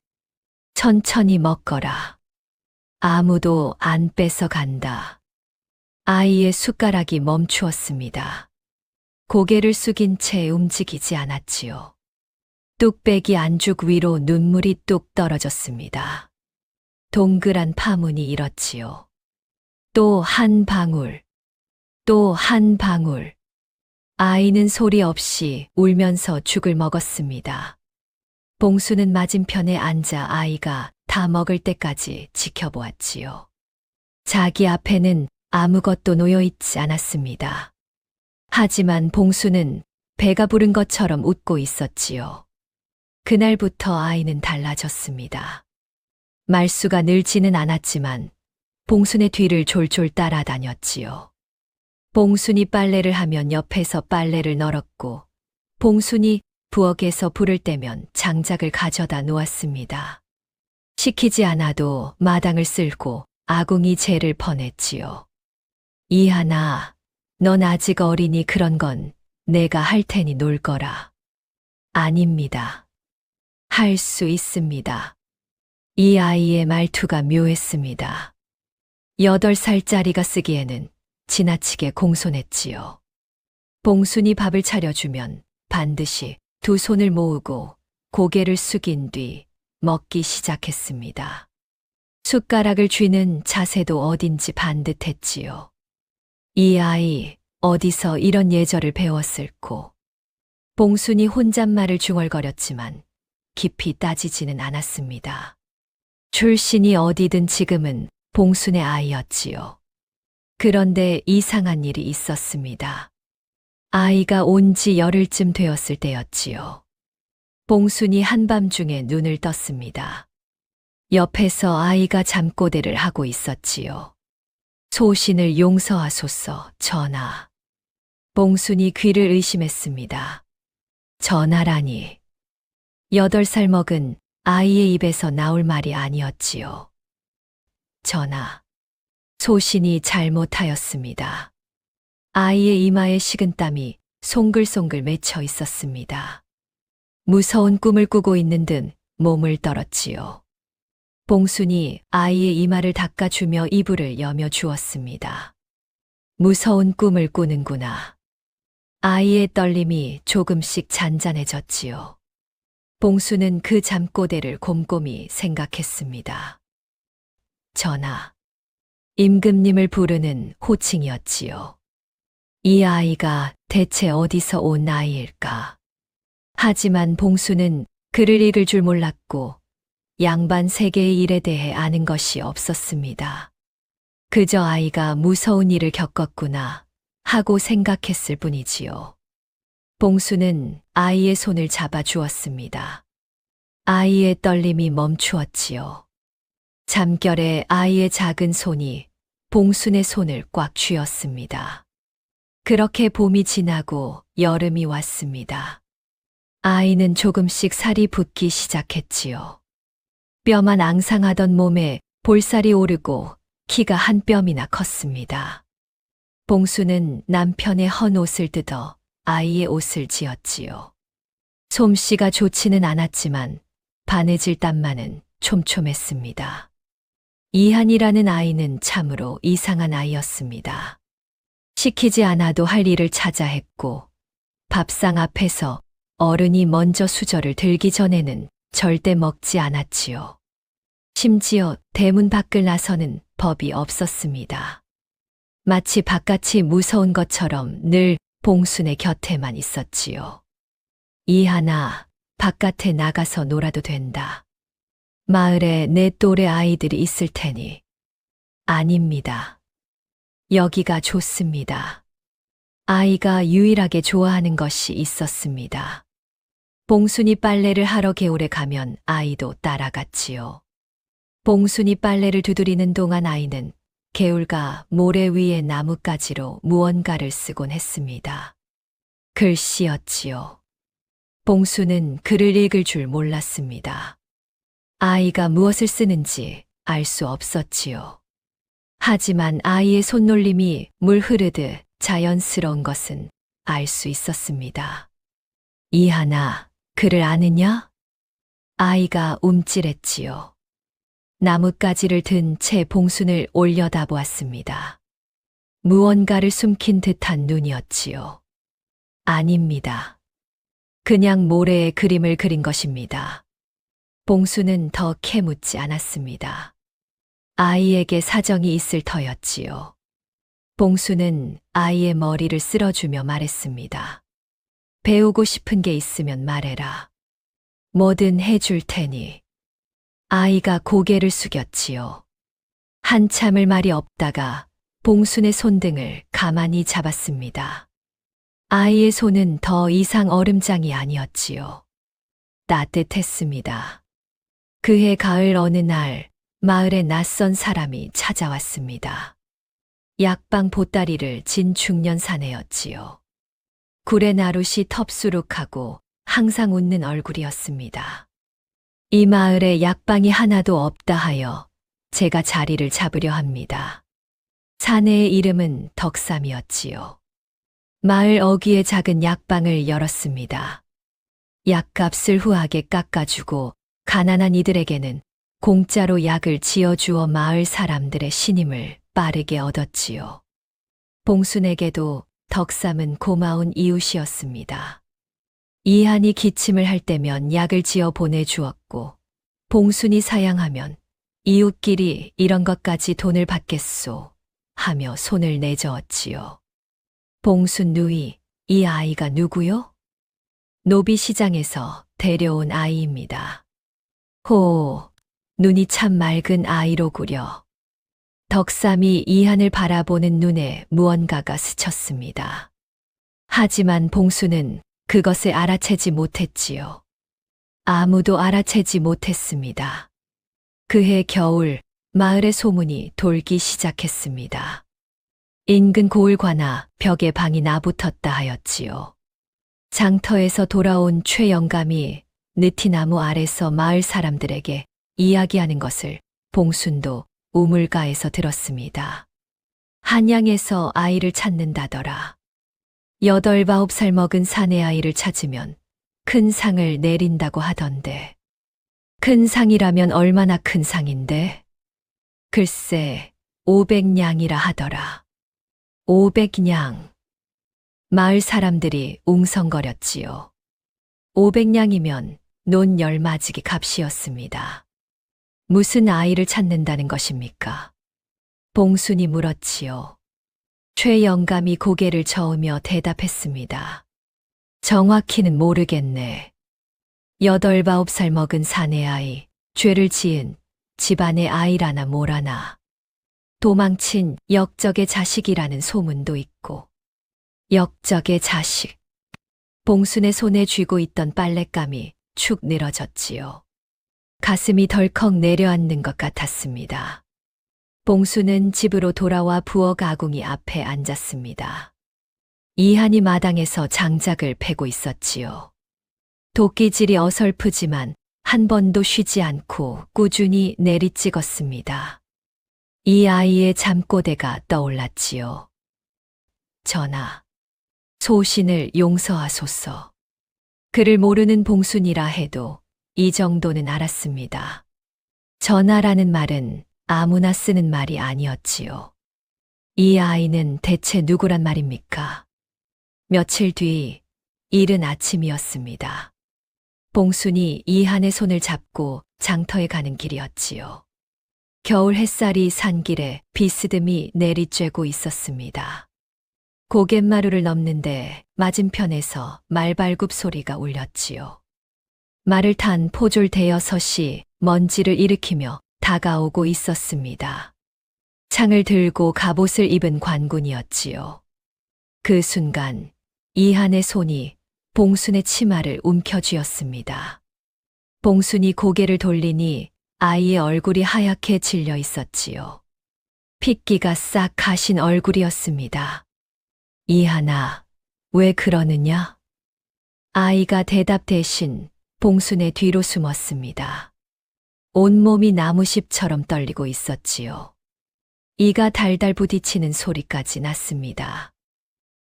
Speaker 2: 천천히 먹거라. 아무도 안 뺏어 간다. 아이의 숟가락이 멈추었습니다. 고개를 숙인 채 움직이지 않았지요. 뚝배기 안죽 위로 눈물이 뚝 떨어졌습니다. 동그란 파문이 일었지요. 또 한 방울, 또 한 방울. 아이는 소리 없이 울면서 죽을 먹었습니다. 봉수는 맞은편에 앉아 아이가 다 먹을 때까지 지켜보았지요. 자기 앞에는 아무것도 놓여 있지 않았습니다. 하지만 봉수는 배가 부른 것처럼 웃고 있었지요. 그날부터 아이는 달라졌습니다. 말수가 늘지는 않았지만 봉순의 뒤를 졸졸 따라다녔지요. 봉순이 빨래를 하면 옆에서 빨래를 널었고, 봉순이 부엌에서 불을 떼면 장작을 가져다 놓았습니다. 시키지 않아도 마당을 쓸고 아궁이 재를 퍼냈지요. 이하나, 넌 아직 어리니 그런 건 내가 할 테니 놀 거라. 아닙니다. 할 수 있습니다. 이 아이의 말투가 묘했습니다. 8살짜리가 쓰기에는 지나치게 공손했지요. 봉순이 밥을 차려주면 반드시 두 손을 모으고 고개를 숙인 뒤 먹기 시작했습니다. 숟가락을 쥐는 자세도 어딘지 반듯했지요. 이 아이 어디서 이런 예절을 배웠을꼬. 봉순이 혼잣말을 중얼거렸지만 깊이 따지지는 않았습니다. 출신이 어디든 지금은 봉순의 아이였지요. 그런데 이상한 일이 있었습니다. 아이가 온 지 열흘쯤 되었을 때였지요. 봉순이 한밤중에 눈을 떴습니다. 옆에서 아이가 잠꼬대를 하고 있었지요. 소신을 용서하소서, 전하. 봉순이 귀를 의심했습니다. 전하라니. 8살 먹은 아이의 입에서 나올 말이 아니었지요. 전하. 소신이 잘못하였습니다. 아이의 이마에 식은땀이 송글송글 맺혀 있었습니다. 무서운 꿈을 꾸고 있는 듯 몸을 떨었지요. 봉순이 아이의 이마를 닦아주며 이불을 여며 주었습니다. 무서운 꿈을 꾸는구나. 아이의 떨림이 조금씩 잔잔해졌지요. 봉수는 그 잠꼬대를 곰곰이 생각했습니다. 전하, 임금님을 부르는 호칭이었지요. 이 아이가 대체 어디서 온 아이일까? 하지만 봉수는 글을 읽을 줄 몰랐고 양반 세계의 일에 대해 아는 것이 없었습니다. 그저 아이가 무서운 일을 겪었구나 하고 생각했을 뿐이지요. 봉수는 아이의 손을 잡아 주었습니다. 아이의 떨림이 멈추었지요. 잠결에 아이의 작은 손이 봉순의 손을 꽉 쥐었습니다. 그렇게 봄이 지나고 여름이 왔습니다. 아이는 조금씩 살이 붙기 시작했지요. 뼈만 앙상하던 몸에 볼살이 오르고 키가 한 뼘이나 컸습니다. 봉수는 남편의 헌 옷을 뜯어 아이의 옷을 지었지요. 솜씨가 좋지는 않았지만 바느질 땀만은 촘촘했습니다. 이한이라는 아이는 참으로 이상한 아이였습니다. 시키지 않아도 할 일을 찾아 했고 밥상 앞에서 어른이 먼저 수저를 들기 전에는 절대 먹지 않았지요. 심지어 대문 밖을 나서는 법이 없었습니다. 마치 바깥이 무서운 것처럼 늘 봉순의 곁에만 있었지요. 이하나, 바깥에 나가서 놀아도 된다. 마을에 내 또래 아이들이 있을 테니. 아닙니다. 여기가 좋습니다. 아이가 유일하게 좋아하는 것이 있었습니다. 봉순이 빨래를 하러 개울에 가면 아이도 따라갔지요. 봉순이 빨래를 두드리는 동안 아이는 개울가 모래 위에 나뭇가지로 무언가를 쓰곤 했습니다. 글씨였지요. 봉수는 글을 읽을 줄 몰랐습니다. 아이가 무엇을 쓰는지 알 수 없었지요. 하지만 아이의 손놀림이 물 흐르듯 자연스러운 것은 알 수 있었습니다. 이하나, 글을 아느냐? 아이가 움찔했지요. 나뭇가지를 든 채 봉순을 올려다보았습니다. 무언가를 숨긴 듯한 눈이었지요. 아닙니다. 그냥 모래에 그림을 그린 것입니다. 봉수는 더 캐묻지 않았습니다. 아이에게 사정이 있을 터였지요. 봉수는 아이의 머리를 쓸어주며 말했습니다. 배우고 싶은 게 있으면 말해라. 뭐든 해줄 테니. 아이가 고개를 숙였지요. 한참을 말이 없다가 봉순의 손등을 가만히 잡았습니다. 아이의 손은 더 이상 얼음장이 아니었지요. 따뜻했습니다. 그해 가을 어느 날 마을에 낯선 사람이 찾아왔습니다. 약방 보따리를 진 중년 사내였지요. 구레 나룻이 텁수룩하고 항상 웃는 얼굴이었습니다. 이 마을에 약방이 하나도 없다 하여 제가 자리를 잡으려 합니다. 사내의 이름은 덕삼이었지요. 마을 어귀에 작은 약방을 열었습니다. 약값을 후하게 깎아주고 가난한 이들에게는 공짜로 약을 지어주어 마을 사람들의 신임을 빠르게 얻었지요. 봉순에게도 덕삼은 고마운 이웃이었습니다. 이한이 기침을 할 때면 약을 지어 보내주었고 봉순이 사양하면 이웃끼리 이런 것까지 돈을 받겠소 하며 손을 내저었지요. 봉순 누이, 이 아이가 누구요? 노비시장에서 데려온 아이입니다. 호, 눈이 참 맑은 아이로구려. 덕삼이 이한을 바라보는 눈에 무언가가 스쳤습니다. 하지만 봉수는 그것을 알아채지 못했지요. 아무도 알아채지 못했습니다. 그해 겨울 마을의 소문이 돌기 시작했습니다. 인근 고을과나 벽에 방이 나붙었다 하였지요. 장터에서 돌아온 최 영감이 느티나무 아래서 마을 사람들에게 이야기하는 것을 봉순도 우물가에서 들었습니다. 한양에서 아이를 찾는다더라. 8, 9살 먹은 사내 아이를 찾으면 큰 상을 내린다고 하던데. 큰 상이라면 얼마나 큰 상인데? 글쎄, 500냥이라 하더라. 500냥. 마을 사람들이 웅성거렸지요. 500냥이면 논열맞이기 값이었습니다. 무슨 아이를 찾는다는 것입니까? 봉순이 물었지요. 최영감이 고개를 저으며 대답했습니다. 정확히는 모르겠네. 8, 9살 먹은 사내 아이, 죄를 지은 집안의 아이라나 뭐라나. 도망친 역적의 자식이라는 소문도 있고. 역적의 자식. 봉순의 손에 쥐고 있던 빨랫감이 축 늘어졌지요. 가슴이 덜컥 내려앉는 것 같았습니다. 봉순은 집으로 돌아와 부엌 아궁이 앞에 앉았습니다. 이한이 마당에서 장작을 패고 있었지요. 도끼질이 어설프지만 한 번도 쉬지 않고 꾸준히 내리찍었습니다. 이 아이의 잠꼬대가 떠올랐지요. 전하, 소신을 용서하소서. 그를 모르는 봉순이라 해도 이 정도는 알았습니다. 전하라는 말은 아무나 쓰는 말이 아니었지요. 이 아이는 대체 누구란 말입니까? 며칠 뒤 이른 아침이었습니다. 봉순이 이한의 손을 잡고 장터에 가는 길이었지요. 겨울 햇살이 산길에 비스듬히 내리쬐고 있었습니다. 고갯마루를 넘는데 맞은편에서 말발굽 소리가 울렸지요. 말을 탄 포졸 대여섯이 먼지를 일으키며 다가오고 있었습니다. 창을 들고 갑옷을 입은 관군이었지요. 그 순간 이한의 손이 봉순의 치마를 움켜쥐었습니다. 봉순이 고개를 돌리니 아이의 얼굴이 하얗게 질려 있었지요. 핏기가 싹 가신 얼굴이었습니다. 이한아, 왜 그러느냐? 아이가 대답 대신 봉순의 뒤로 숨었습니다. 온몸이 나무십처럼 떨리고 있었지요. 이가 달달 부딪히는 소리까지 났습니다.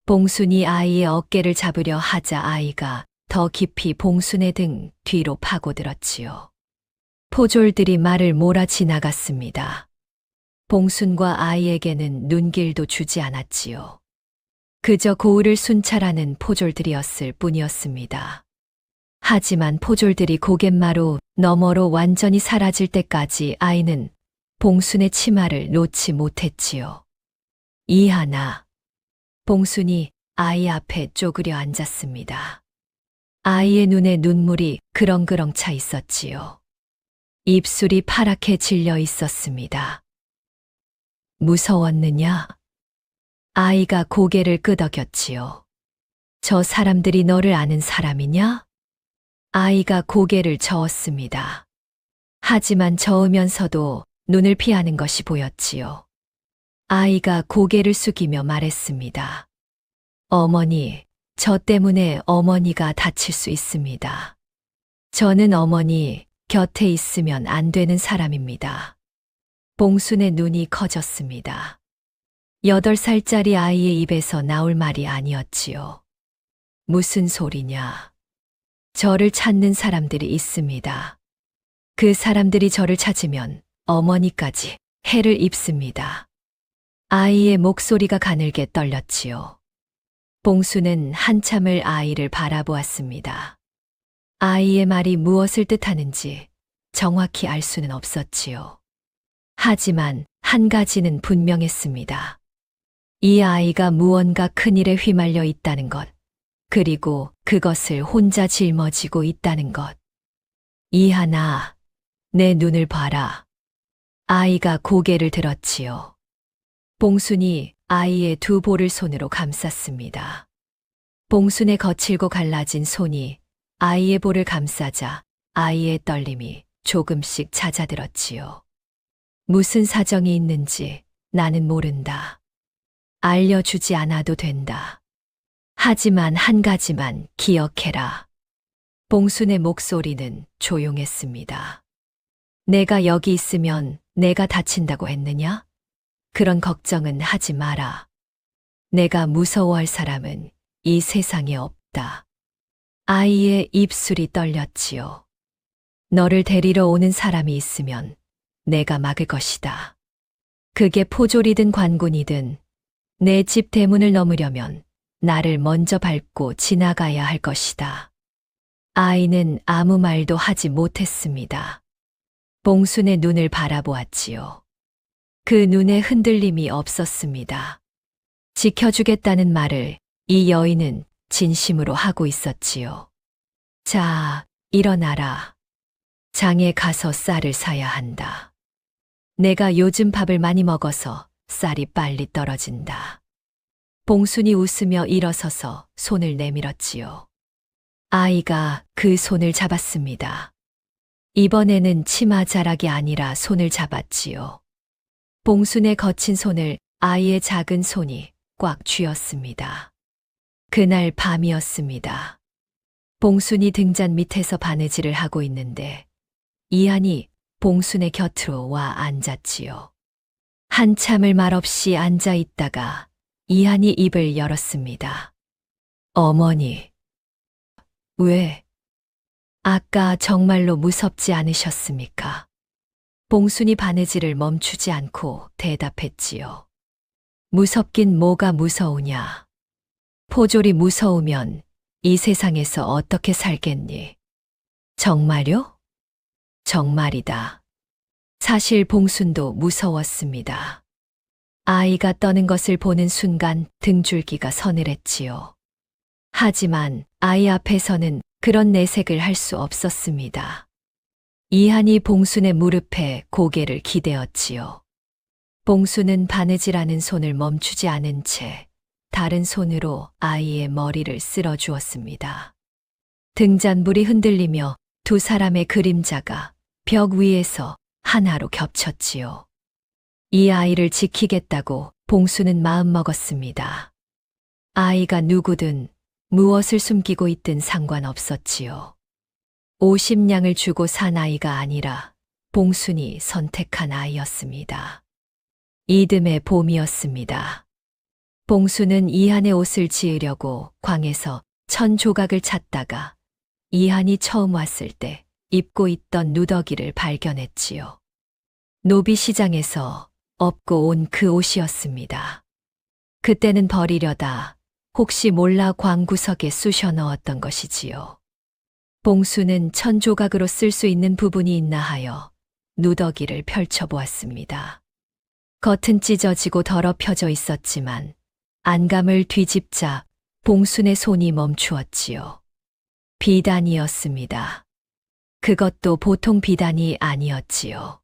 Speaker 2: 봉순이 아이의 어깨를 잡으려 하자 아이가 더 깊이 봉순의 등 뒤로 파고들었지요. 포졸들이 말을 몰아 지나갔습니다. 봉순과 아이에게는 눈길도 주지 않았지요. 그저 고을을 순찰하는 포졸들이었을 뿐이었습니다. 하지만 포졸들이 고갯마루 너머로 완전히 사라질 때까지 아이는 봉순의 치마를 놓지 못했지요. 이하나. 봉순이 아이 앞에 쪼그려 앉았습니다. 아이의 눈에 눈물이 그렁그렁 차 있었지요. 입술이 파랗게 질려 있었습니다. 무서웠느냐? 아이가 고개를 끄덕였지요. 저 사람들이 너를 아는 사람이냐? 아이가 고개를 저었습니다. 하지만 저으면서도 눈을 피하는 것이 보였지요. 아이가 고개를 숙이며 말했습니다. 어머니, 저 때문에 어머니가 다칠 수 있습니다. 저는 어머니 곁에 있으면 안 되는 사람입니다. 봉순의 눈이 커졌습니다. 8살짜리 아이의 입에서 나올 말이 아니었지요. 무슨 소리냐? 저를 찾는 사람들이 있습니다. 그 사람들이 저를 찾으면 어머니까지 해를 입습니다. 아이의 목소리가 가늘게 떨렸지요. 봉순은 한참을 아이를 바라보았습니다. 아이의 말이 무엇을 뜻하는지 정확히 알 수는 없었지요. 하지만 한 가지는 분명했습니다. 이 아이가 무언가 큰일에 휘말려 있다는 것, 그리고 그것을 혼자 짊어지고 있다는 것. 이하나, 내 눈을 봐라. 아이가 고개를 들었지요. 봉순이 아이의 두 볼을 손으로 감쌌습니다. 봉순의 거칠고 갈라진 손이 아이의 볼을 감싸자 아이의 떨림이 조금씩 잦아들었지요. 무슨 사정이 있는지 나는 모른다. 알려주지 않아도 된다. 하지만 한 가지만 기억해라. 봉순의 목소리는 조용했습니다. 내가 여기 있으면 내가 다친다고 했느냐? 그런 걱정은 하지 마라. 내가 무서워할 사람은 이 세상에 없다. 아이의 입술이 떨렸지요. 너를 데리러 오는 사람이 있으면 내가 막을 것이다. 그게 포졸이든 관군이든 내 집 대문을 넘으려면 나를 먼저 밟고 지나가야 할 것이다. 아이는 아무 말도 하지 못했습니다. 봉순의 눈을 바라보았지요. 그 눈에 흔들림이 없었습니다. 지켜주겠다는 말을 이 여인은 진심으로 하고 있었지요. 자, 일어나라. 장에 가서 쌀을 사야 한다. 내가 요즘 밥을 많이 먹어서 쌀이 빨리 떨어진다. 봉순이 웃으며 일어서서 손을 내밀었지요. 아이가 그 손을 잡았습니다. 이번에는 치마자락이 아니라 손을 잡았지요. 봉순의 거친 손을 아이의 작은 손이 꽉 쥐었습니다. 그날 밤이었습니다. 봉순이 등잔 밑에서 바느질을 하고 있는데 이한이 봉순의 곁으로 와 앉았지요. 한참을 말없이 앉아 있다가 이한이 입을 열었습니다. 어머니, 왜? 아까 정말로 무섭지 않으셨습니까? 봉순이 바느질을 멈추지 않고 대답했지요. 무섭긴 뭐가 무서우냐? 포졸이 무서우면 이 세상에서 어떻게 살겠니? 정말요? 정말이다. 사실 봉순도 무서웠습니다. 아이가 떠는 것을 보는 순간 등줄기가 서늘했지요. 하지만 아이 앞에서는 그런 내색을 할 수 없었습니다. 이한이 봉순의 무릎에 고개를 기대었지요. 봉순은 바느질하는 손을 멈추지 않은 채 다른 손으로 아이의 머리를 쓸어 주었습니다. 등잔불이 흔들리며 두 사람의 그림자가 벽 위에서 하나로 겹쳤지요. 이 아이를 지키겠다고 봉순은 마음먹었습니다. 아이가 누구든 무엇을 숨기고 있든 상관없었지요. 50냥을 주고 산 아이가 아니라 봉순이 선택한 아이였습니다. 이듬해 봄이었습니다. 봉순은 이한의 옷을 지으려고 광에서 1000조각을 찾다가 이한이 처음 왔을 때 입고 있던 누더기를 발견했지요. 노비시장에서 업고 온 그 옷이었습니다. 그때는 버리려다 혹시 몰라 광구석에 쑤셔 넣었던 것이지요. 봉순은 1000조각으로 쓸 수 있는 부분이 있나 하여 누더기를 펼쳐보았습니다. 겉은 찢어지고 더럽혀져 있었지만 안감을 뒤집자 봉순의 손이 멈추었지요. 비단이었습니다. 그것도 보통 비단이 아니었지요.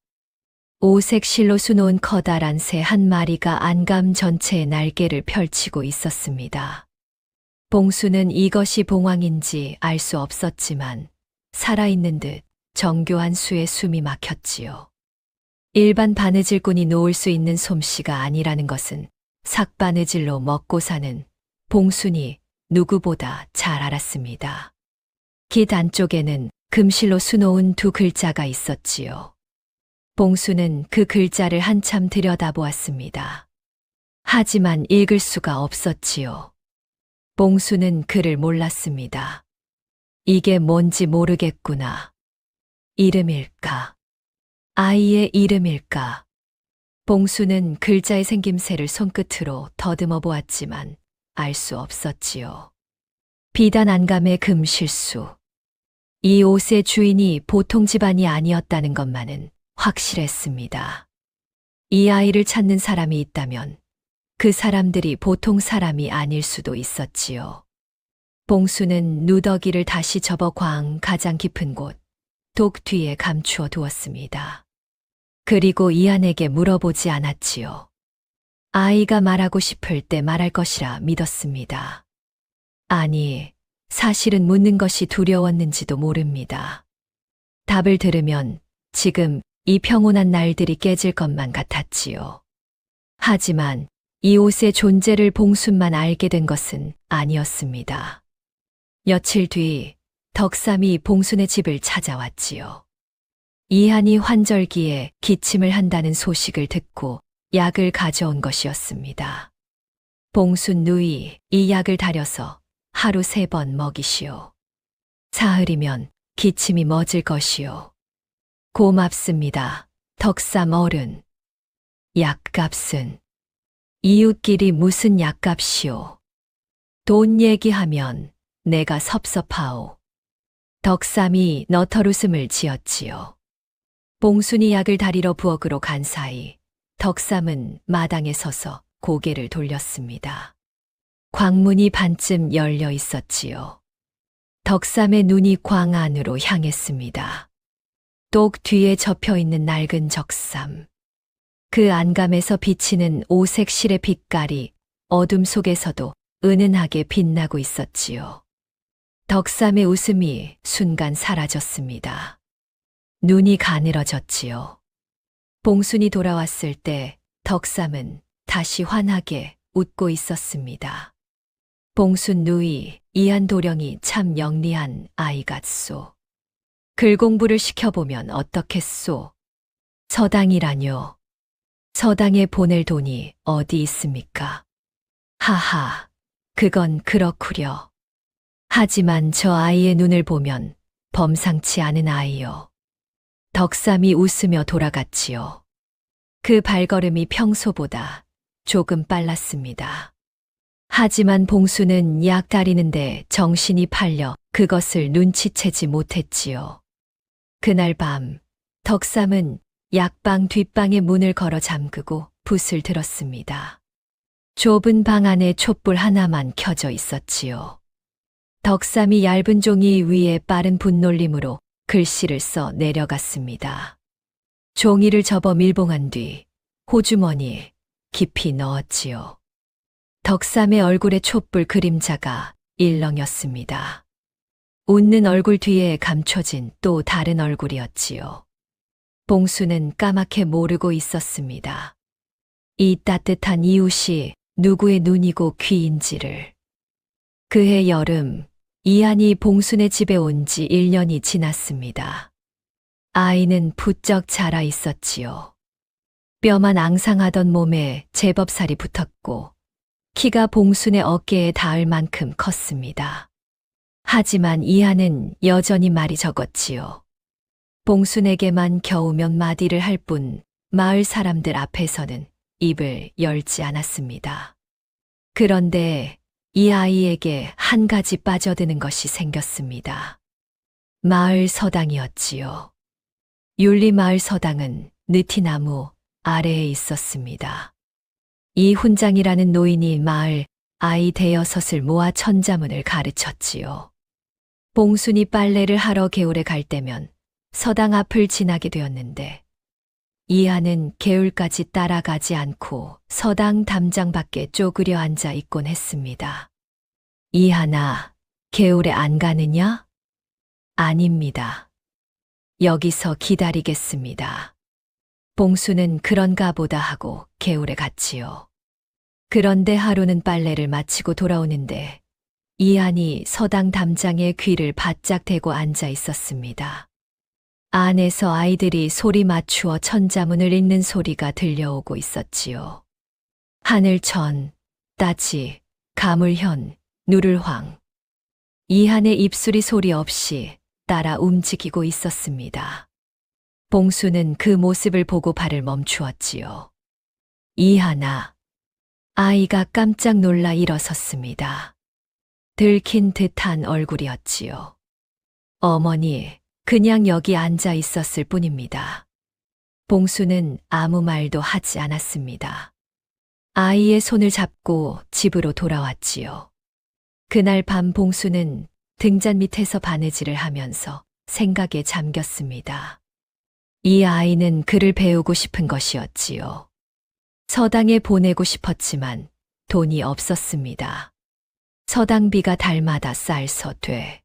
Speaker 2: 오색 실로 수놓은 커다란 새 한 마리가 안감 전체에 날개를 펼치고 있었습니다. 봉순은 이것이 봉황인지 알 수 없었지만 살아있는 듯 정교한 수에 숨이 막혔지요. 일반 바느질꾼이 놓을 수 있는 솜씨가 아니라는 것은 삭바느질로 먹고 사는 봉순이 누구보다 잘 알았습니다. 깃 안쪽에는 금실로 수놓은 두 글자가 있었지요. 봉순은 그 글자를 한참 들여다보았습니다. 하지만 읽을 수가 없었지요. 봉순은 글을 몰랐습니다. 이게 뭔지 모르겠구나. 이름일까? 아이의 이름일까? 봉순은 글자의 생김새를 손끝으로 더듬어 보았지만 알 수 없었지요. 비단 안감의 금실수. 이 옷의 주인이 보통 집안이 아니었다는 것만은 확실했습니다. 이 아이를 찾는 사람이 있다면 그 사람들이 보통 사람이 아닐 수도 있었지요. 봉순은 누더기를 다시 접어 광 가장 깊은 곳, 독 뒤에 감추어 두었습니다. 그리고 이한에게 물어보지 않았지요. 아이가 말하고 싶을 때 말할 것이라 믿었습니다. 아니, 사실은 묻는 것이 두려웠는지도 모릅니다. 답을 들으면 지금 이 평온한 날들이 깨질 것만 같았지요. 하지만 이 옷의 존재를 봉순만 알게 된 것은 아니었습니다. 며칠 뒤 덕삼이 봉순의 집을 찾아왔지요. 이한이 환절기에 기침을 한다는 소식을 듣고 약을 가져온 것이었습니다. 봉순 누이, 이 약을 달여서 하루 3번 먹이시오. 사흘이면 기침이 멎을 것이오. 고맙습니다, 덕삼 어른. 약값은? 이웃끼리 무슨 약값이오. 돈 얘기하면 내가 섭섭하오. 덕삼이 너털웃음을 지었지요. 봉순이 약을 다리러 부엌으로 간 사이 덕삼은 마당에 서서 고개를 돌렸습니다. 광문이 반쯤 열려 있었지요. 덕삼의 눈이 광 안으로 향했습니다. 똑 뒤에 접혀 있는 낡은 적삼. 그 안감에서 비치는 오색 실의 빛깔이 어둠 속에서도 은은하게 빛나고 있었지요. 덕삼의 웃음이 순간 사라졌습니다. 눈이 가늘어졌지요. 봉순이 돌아왔을 때 덕삼은 다시 환하게 웃고 있었습니다. 봉순 누이, 이한 도령이 참 영리한 아이 같소. 글 공부를 시켜보면 어떻겠소? 서당이라뇨. 서당에 보낼 돈이 어디 있습니까? 하하, 그건 그렇구려. 하지만 저 아이의 눈을 보면 범상치 않은 아이요. 덕삼이 웃으며 돌아갔지요. 그 발걸음이 평소보다 조금 빨랐습니다. 하지만 봉수는 약 다리는데 정신이 팔려 그것을 눈치채지 못했지요. 그날 밤, 덕삼은 약방 뒷방의 문을 걸어 잠그고 붓을 들었습니다. 좁은 방 안에 촛불 하나만 켜져 있었지요. 덕삼이 얇은 종이 위에 빠른 붓놀림으로 글씨를 써 내려갔습니다. 종이를 접어 밀봉한 뒤 호주머니에 깊이 넣었지요. 덕삼의 얼굴에 촛불 그림자가 일렁였습니다. 웃는 얼굴 뒤에 감춰진 또 다른 얼굴이었지요. 봉수는 까맣게 모르고 있었습니다. 이 따뜻한 이웃이 누구의 눈이고 귀인지를. 그해 여름, 이한이 봉순의 집에 온 지 1년이 지났습니다. 아이는 부쩍 자라 있었지요. 뼈만 앙상하던 몸에 제법 살이 붙었고 키가 봉순의 어깨에 닿을 만큼 컸습니다. 하지만 이한은 여전히 말이 적었지요. 봉순에게만 겨우 몇 마디를 할 뿐 마을 사람들 앞에서는 입을 열지 않았습니다. 그런데 이 아이에게 한 가지 빠져드는 것이 생겼습니다. 마을 서당이었지요. 율리마을 서당은 느티나무 아래에 있었습니다. 이 훈장이라는 노인이 마을 아이 대여섯을 모아 천자문을 가르쳤지요. 봉순이 빨래를 하러 개울에 갈 때면 서당 앞을 지나게 되었는데 이하는 개울까지 따라가지 않고 서당 담장 밖에 쪼그려 앉아 있곤 했습니다. 이하나, 개울에 안 가느냐? 아닙니다. 여기서 기다리겠습니다. 봉수는 그런가 보다 하고 개울에 갔지요. 그런데 하루는 빨래를 마치고 돌아오는데 이한이 서당 담장에 귀를 바짝 대고 앉아 있었습니다. 안에서 아이들이 소리 맞추어 천자문을 읽는 소리가 들려오고 있었지요. 하늘천, 따지, 가물현, 누를황. 이한의 입술이 소리 없이 따라 움직이고 있었습니다. 봉수는 그 모습을 보고 발을 멈추었지요. 이하나, 아이가 깜짝 놀라 일어섰습니다. 들킨 듯한 얼굴이었지요. 어머니, 그냥 여기 앉아 있었을 뿐입니다. 봉수는 아무 말도 하지 않았습니다. 아이의 손을 잡고 집으로 돌아왔지요. 그날 밤 봉수는 등잔 밑에서 바느질을 하면서 생각에 잠겼습니다. 이 아이는 글을 배우고 싶은 것이었지요. 서당에 보내고 싶었지만 돈이 없었습니다. 서당비가 달마다 쌀서 돼.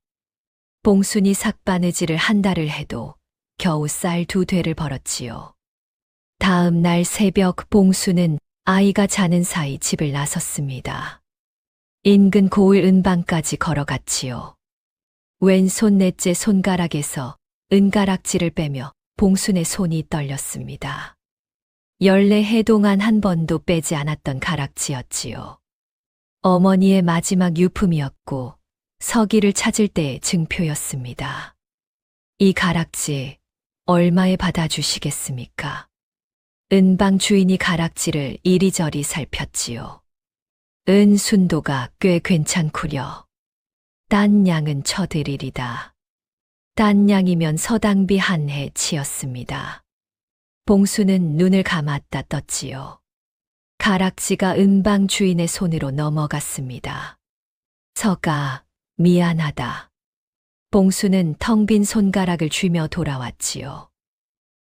Speaker 2: 봉순이 삭바느질을 한 달을 해도 겨우 쌀 2되를 벌었지요. 다음 날 새벽 봉수는 아이가 자는 사이 집을 나섰습니다. 인근 고을 은방까지 걸어갔지요. 왼손 넷째 손가락에서 은가락지를 빼며 봉순의 손이 떨렸습니다. 연례 해 동안 한 번도 빼지 않았던 가락지였지요. 어머니의 마지막 유품이었고 서기를 찾을 때의 증표였습니다. 이 가락지 얼마에 받아주시겠습니까? 은방 주인이 가락지를 이리저리 살폈지요. 은순도가 꽤 괜찮구려. 딴 양은 쳐드리리다. 딴 양이면 서당비 한 해 치였습니다. 봉수는 눈을 감았다 떴지요. 가락지가 은방 주인의 손으로 넘어갔습니다. 서가, 미안하다. 봉수는 텅 빈 손가락을 쥐며 돌아왔지요.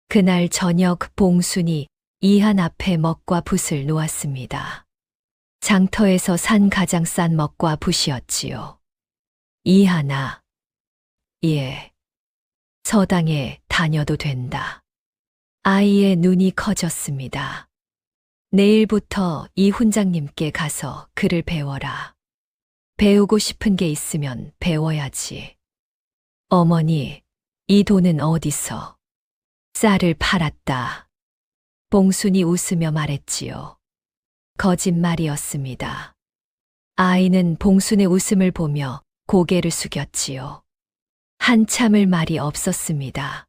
Speaker 2: 그날 저녁 봉순이 이한 앞에 먹과 붓을 놓았습니다. 장터에서 산 가장 싼 먹과 붓이었지요. 이하나. 예. 서당에 다녀도 된다. 아이의 눈이 커졌습니다. 내일부터 이 훈장님께 가서 글을 배워라. 배우고 싶은 게 있으면 배워야지. 어머니, 이 돈은 어디서? 쌀을 팔았다. 봉순이 웃으며 말했지요. 거짓말이었습니다. 아이는 봉순의 웃음을 보며 고개를 숙였지요. 한참을 말이 없었습니다.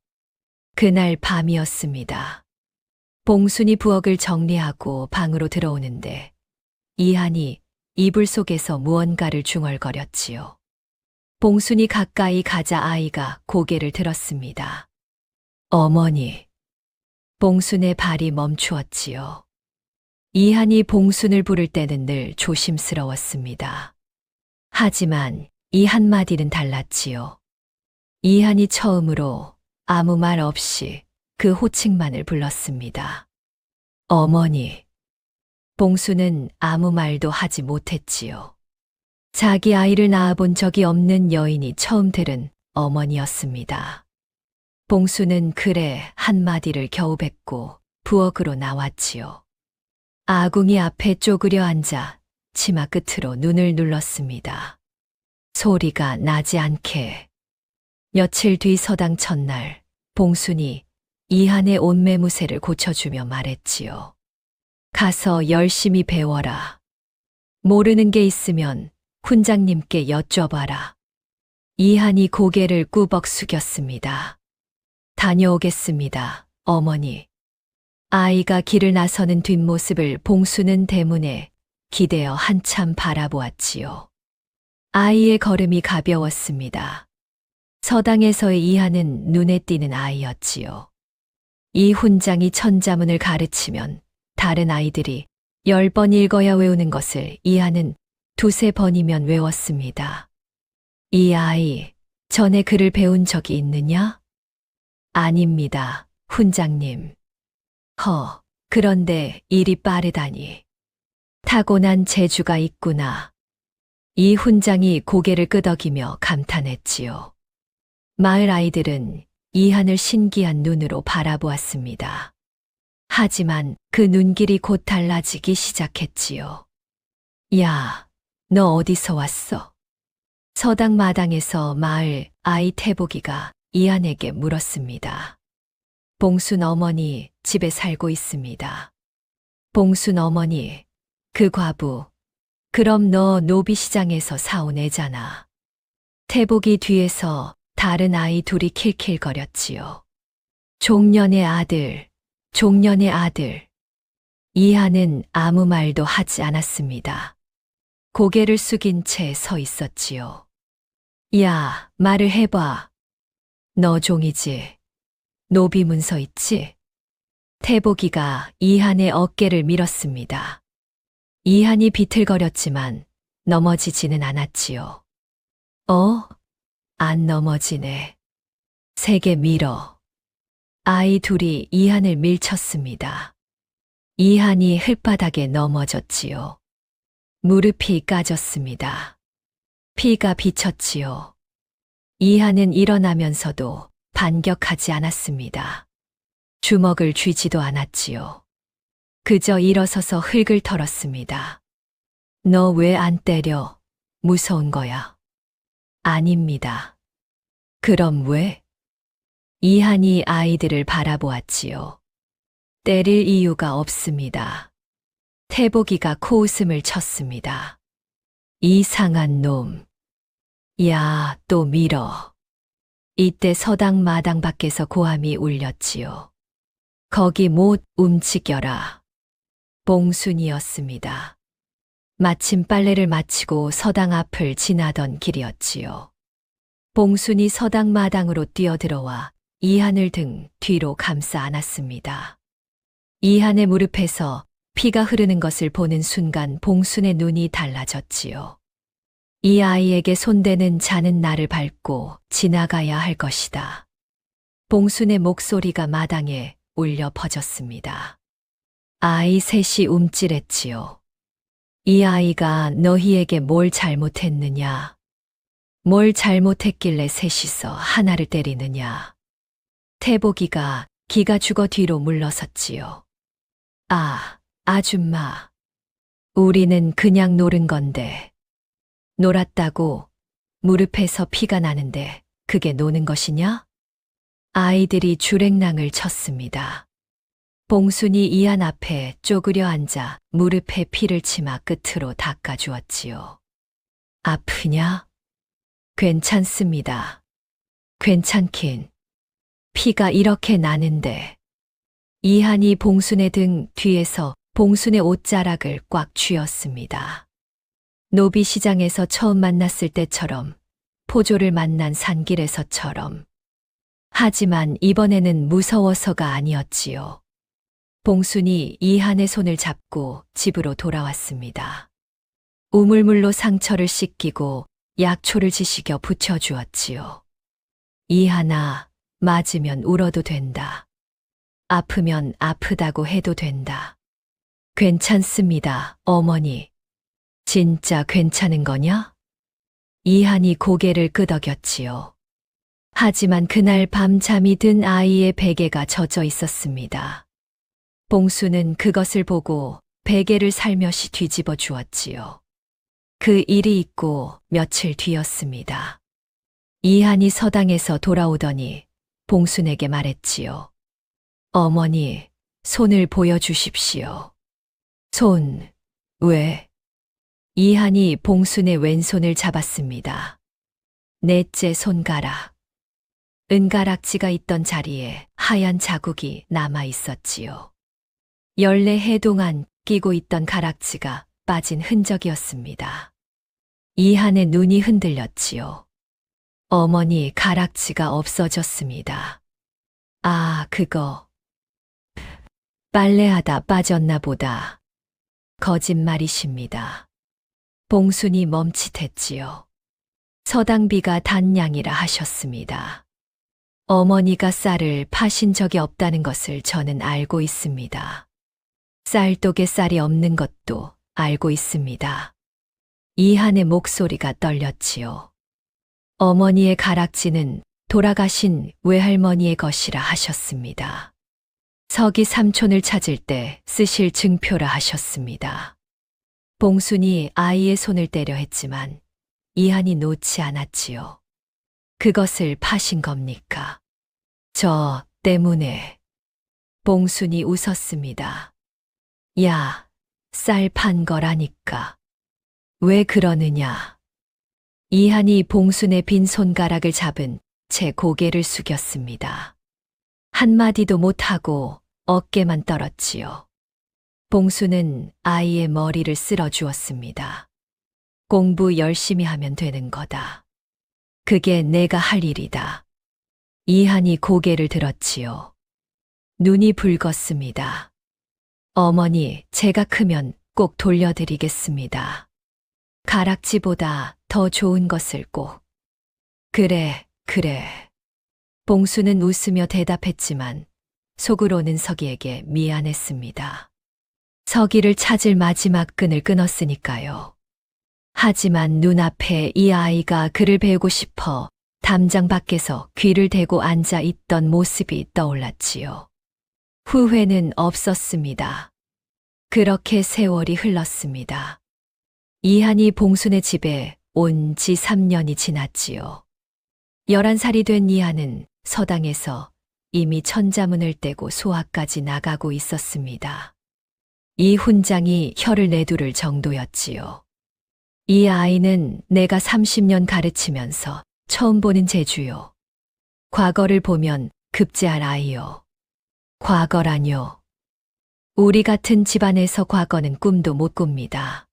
Speaker 2: 그날 밤이었습니다. 봉순이 부엌을 정리하고 방으로 들어오는데 이한이 이불 속에서 무언가를 중얼거렸지요. 봉순이 가까이 가자 아이가 고개를 들었습니다. 어머니. 봉순의 발이 멈추었지요. 이한이 봉순을 부를 때는 늘 조심스러웠습니다. 하지만 이 한마디는 달랐지요. 이한이 처음으로 아무 말 없이 그 호칭만을 불렀습니다. 어머니. 봉순은 아무 말도 하지 못했지요. 자기 아이를 낳아본 적이 없는 여인이 처음 들은 어머니였습니다. 봉순은 그래 한마디를 겨우 뱉고 부엌으로 나왔지요. 아궁이 앞에 쪼그려 앉아 치마 끝으로 눈을 눌렀습니다. 소리가 나지 않게. 며칠 뒤 서당 첫날, 봉순이 이한의 옷매무새를 고쳐주며 말했지요. 가서 열심히 배워라. 모르는 게 있으면 훈장님께 여쭤봐라. 이한이 고개를 꾸벅 숙였습니다. 다녀오겠습니다, 어머니. 아이가 길을 나서는 뒷모습을 봉수는 대문에 기대어 한참 바라보았지요. 아이의 걸음이 가벼웠습니다. 서당에서의 이한은 눈에 띄는 아이였지요. 이 훈장이 천자문을 가르치면 다른 아이들이 10번 읽어야 외우는 것을 이한은 두세 번이면 외웠습니다. 이 아이, 전에 글을 배운 적이 있느냐? 아닙니다, 훈장님. 그런데 일이 빠르다니. 타고난 재주가 있구나. 이 훈장이 고개를 끄덕이며 감탄했지요. 마을 아이들은 이한을 신기한 눈으로 바라보았습니다. 하지만 그 눈길이 곧 달라지기 시작했지요. 야, 너 어디서 왔어? 서당 마당에서 마을 아이 태복이가 이한에게 물었습니다. 봉순 어머니 집에 살고 있습니다. 봉순 어머니, 그 과부, 그럼 너 노비시장에서 사온 애잖아. 태복이 뒤에서 다른 아이 둘이 킬킬거렸지요. 종년의 아들, 종년의 아들. 이한은 아무 말도 하지 않았습니다. 고개를 숙인 채 서 있었지요. 야, 말을 해봐. 너 종이지. 노비 문서 있지? 태복이가 이한의 어깨를 밀었습니다. 이한이 비틀거렸지만 넘어지지는 않았지요. 안 넘어지네. 세게 밀어. 아이 둘이 이한을 밀쳤습니다. 이한이 흙바닥에 넘어졌지요. 무릎이 까졌습니다. 피가 비쳤지요. 이한은 일어나면서도 반격하지 않았습니다. 주먹을 쥐지도 않았지요. 그저 일어서서 흙을 털었습니다. 너 왜 안 때려? 무서운 거야. 아닙니다. 그럼 왜? 이한이 아이들을 바라보았지요. 때릴 이유가 없습니다. 태복이가 코웃음을 쳤습니다. 이상한 놈. 야, 또 밀어. 이때 서당 마당 밖에서 고함이 울렸지요. 거기 못 움직여라. 봉순이었습니다. 마침 빨래를 마치고 서당 앞을 지나던 길이었지요. 봉순이 서당 마당으로 뛰어들어와 이한을 등 뒤로 감싸 안았습니다. 이한의 무릎에서 피가 흐르는 것을 보는 순간 봉순의 눈이 달라졌지요. 이 아이에게 손대는 자는 나를 밟고 지나가야 할 것이다. 봉순의 목소리가 마당에 울려 퍼졌습니다. 아이 셋이 움찔했지요. 이 아이가 너희에게 뭘 잘못했느냐? 뭘 잘못했길래 셋이서 하나를 때리느냐? 태복이가 기가 죽어 뒤로 물러섰지요. 아, 아줌마. 우리는 그냥 노른 건데. 놀았다고 무릎에서 피가 나는데 그게 노는 것이냐? 아이들이 주랭랑을 쳤습니다. 봉순이 이한 앞에 쪼그려 앉아 무릎에 피를 치마 끝으로 닦아주었지요. 아프냐? 괜찮습니다. 괜찮긴. 피가 이렇게 나는데. 이한이 봉순의 등 뒤에서 봉순의 옷자락을 꽉 쥐었습니다. 노비시장에서 처음 만났을 때처럼, 포조를 만난 산길에서처럼. 하지만 이번에는 무서워서가 아니었지요. 봉순이 이한의 손을 잡고 집으로 돌아왔습니다. 우물물로 상처를 씻기고 약초를 지식여 붙여주었지요. 이한아, 맞으면 울어도 된다. 아프면 아프다고 해도 된다. 괜찮습니다, 어머니. 진짜 괜찮은 거냐? 이한이 고개를 끄덕였지요. 하지만 그날 밤 잠이 든 아이의 베개가 젖어 있었습니다. 봉수는 그것을 보고 베개를 살며시 뒤집어 주었지요. 그 일이 있고 며칠 뒤였습니다. 이한이 서당에서 돌아오더니 봉순에게 말했지요. 어머니, 손을 보여주십시오. 손, 왜? 이한이 봉순의 왼손을 잡았습니다. 넷째 손가락. 은가락지가 있던 자리에 하얀 자국이 남아 있었지요. 14해 동안 끼고 있던 가락지가 빠진 흔적이었습니다. 이한의 눈이 흔들렸지요. 어머니, 가락지가 없어졌습니다. 아, 그거. 빨래하다 빠졌나 보다. 거짓말이십니다. 봉순이 멈칫했지요. 서당비가 단양이라 하셨습니다. 어머니가 쌀을 파신 적이 없다는 것을 저는 알고 있습니다. 쌀독에 쌀이 없는 것도 알고 있습니다. 이한의 목소리가 떨렸지요. 어머니의 가락지는 돌아가신 외할머니의 것이라 하셨습니다. 서기 삼촌을 찾을 때 쓰실 증표라 하셨습니다. 봉순이 아이의 손을 때려 했지만 이한이 놓지 않았지요. 그것을 파신 겁니까? 저 때문에. 봉순이 웃었습니다. 야, 쌀 판 거라니까. 왜 그러느냐? 이한이 봉순의 빈 손가락을 잡은 채 고개를 숙였습니다. 한마디도 못하고 어깨만 떨었지요. 봉순은 아이의 머리를 쓸어 주었습니다. 공부 열심히 하면 되는 거다. 그게 내가 할 일이다. 이한이 고개를 들었지요. 눈이 붉었습니다. 어머니, 제가 크면 꼭 돌려드리겠습니다. 가락지보다 더 좋은 것을 꼭. 그래, 그래. 봉수는 웃으며 대답했지만 속으로는 서기에게 미안했습니다. 서기를 찾을 마지막 끈을 끊었으니까요. 하지만 눈앞에 이 아이가 그를 배우고 싶어 담장 밖에서 귀를 대고 앉아 있던 모습이 떠올랐지요. 후회는 없었습니다. 그렇게 세월이 흘렀습니다. 이한이 봉순의 집에 온 지 3년이 지났지요. 11살이 된 이한은 서당에서 이미 천자문을 떼고 소학까지 나가고 있었습니다. 이 훈장이 혀를 내두를 정도였지요. 이 아이는 내가 30년 가르치면서 처음 보는 재주요. 과거를 보면 급제할 아이요. 과거라뇨. 우리 같은 집안에서 과거는 꿈도 못 꿉니다.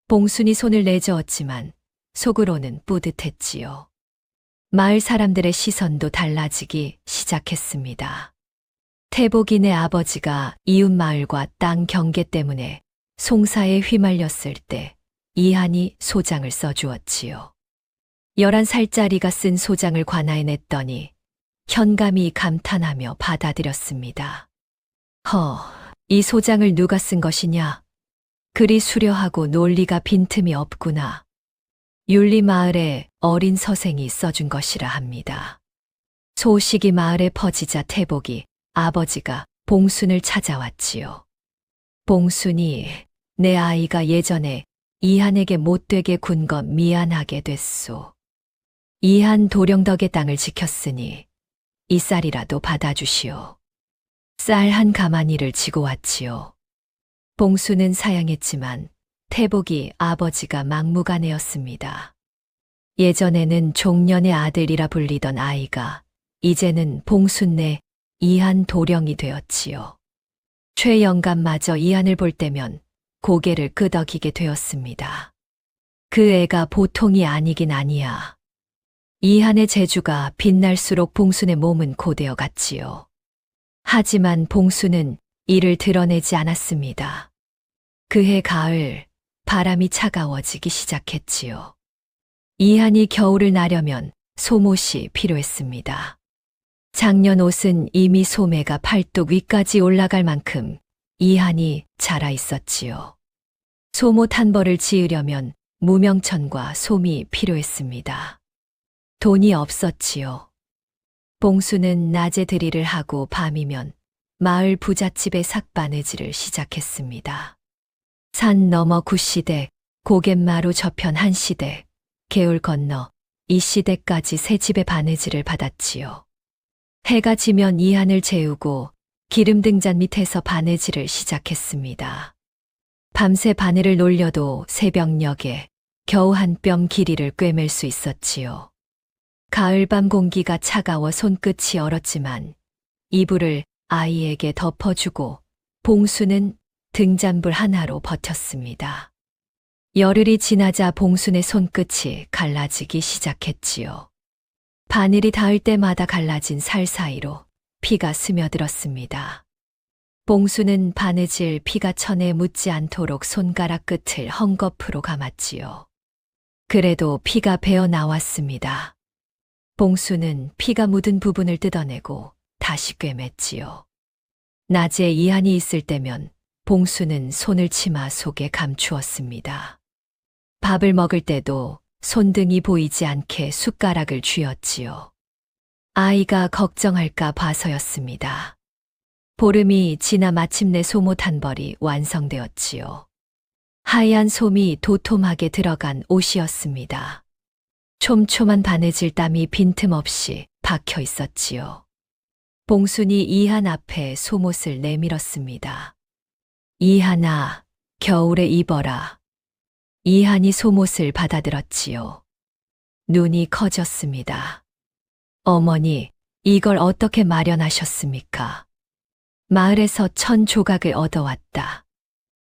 Speaker 2: 봉순이 손을 내저었지만 속으로는 뿌듯했지요. 마을 사람들의 시선도 달라지기 시작했습니다. 태복이네 아버지가 이웃 마을과 땅 경계 때문에 송사에 휘말렸을 때 이한이 소장을 써주었지요. 11살짜리가 쓴 소장을 관아에 냈더니 현감이 감탄하며 받아들였습니다. 이 소장을 누가 쓴 것이냐? 그리 수려하고 논리가 빈틈이 없구나. 율리마을에 어린 서생이 써준 것이라 합니다. 소식이 마을에 퍼지자 태복이 아버지가 봉순을 찾아왔지요. 봉순이 내 아이가 예전에 이한에게 못되게 군 것 미안하게 됐소. 이한 도령덕의 땅을 지켰으니 이 쌀이라도 받아주시오. 쌀 한 가마니를 지고 왔지요. 봉순은 사양했지만 태복이 아버지가 막무가내였습니다. 예전에는 종년의 아들이라 불리던 아이가 이제는 봉순네 이한 도령이 되었지요. 최영감마저 이한을 볼 때면 고개를 끄덕이게 되었습니다. 그 애가 보통이 아니긴 아니야. 이한의 재주가 빛날수록 봉순의 몸은 고되어 갔지요. 하지만 봉순은 이를 드러내지 않았습니다. 그해 가을 바람이 차가워지기 시작했지요. 이한이 겨울을 나려면 소못이 필요했습니다. 작년 옷은 이미 소매가 팔뚝 위까지 올라갈 만큼 이한이 자라 있었지요. 소못 한 벌을 지으려면 무명천과 솜이 필요했습니다. 돈이 없었지요. 봉수는 낮에 들이를 하고 밤이면 마을 부잣집의 삭바느질을 시작했습니다. 산 너머 구시대, 고갯마루 저편 한 시대, 개울 건너 이 시대까지 세 집의 바느질을 받았지요. 해가 지면 이한을 재우고 기름 등잔 밑에서 바느질을 시작했습니다. 밤새 바늘을 놀려도 새벽녘에 겨우 한 뼘 길이를 꿰맬 수 있었지요. 가을밤 공기가 차가워 손끝이 얼었지만 이불을 아이에게 덮어주고 봉수는 등잔불 하나로 버텼습니다. 열흘이 지나자 봉순의 손끝이 갈라지기 시작했지요. 바늘이 닿을 때마다 갈라진 살 사이로 피가 스며들었습니다. 봉수는 바느질 피가 천에 묻지 않도록 손가락 끝을 헝겊으로 감았지요. 그래도 피가 배어 나왔습니다. 봉수는 피가 묻은 부분을 뜯어내고 다시 꿰맸지요. 낮에 이한이 있을 때면 봉수는 손을 치마 속에 감추었습니다. 밥을 먹을 때도 손등이 보이지 않게 숟가락을 쥐었지요. 아이가 걱정할까 봐서였습니다. 보름이 지나 마침내 소못 한 벌이 완성되었지요. 하얀 솜이 도톰하게 들어간 옷이었습니다. 촘촘한 바느질 땀이 빈틈없이 박혀 있었지요. 봉순이 이한 앞에 소못을 내밀었습니다. 이한아, 겨울에 입어라. 이한이 소못을 받아들었지요. 눈이 커졌습니다. 어머니, 이걸 어떻게 마련하셨습니까? 마을에서 1000조각을 얻어왔다.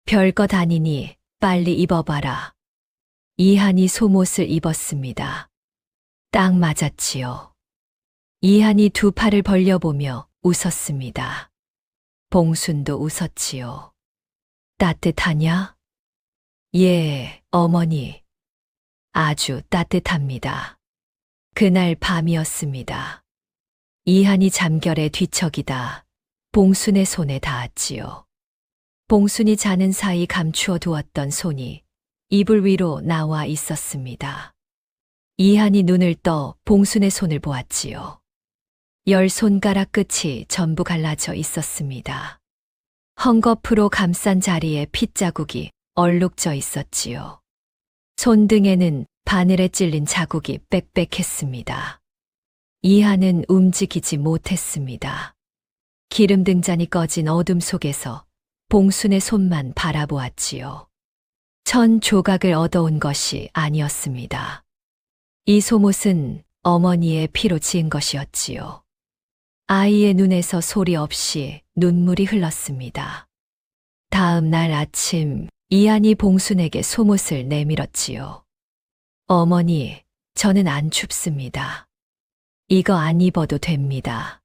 Speaker 2: 별것 아니니 빨리 입어봐라. 이한이 소못을 입었습니다. 딱 맞았지요. 이한이 두 팔을 벌려보며 웃었습니다. 봉순도 웃었지요. 따뜻하냐? 예, 어머니. 아주 따뜻합니다. 그날 밤이었습니다. 이한이 잠결에 뒤척이다 봉순의 손에 닿았지요. 봉순이 자는 사이 감추어 두었던 손이 이불 위로 나와 있었습니다. 이한이 눈을 떠 봉순의 손을 보았지요. 10손가락 끝이 전부 갈라져 있었습니다. 헝겊으로 감싼 자리에 핏자국이 얼룩져 있었지요. 손등에는 바늘에 찔린 자국이 빽빽했습니다. 이한은 움직이지 못했습니다. 기름 등잔이 꺼진 어둠 속에서 봉순의 손만 바라보았지요. 1000조각을 얻어온 것이 아니었습니다. 이 소못은 어머니의 피로 지은 것이었지요. 아이의 눈에서 소리 없이 눈물이 흘렀습니다. 다음 날 아침 이한이 봉순에게 소못을 내밀었지요. 어머니, 저는 안 춥습니다. 이거 안 입어도 됩니다.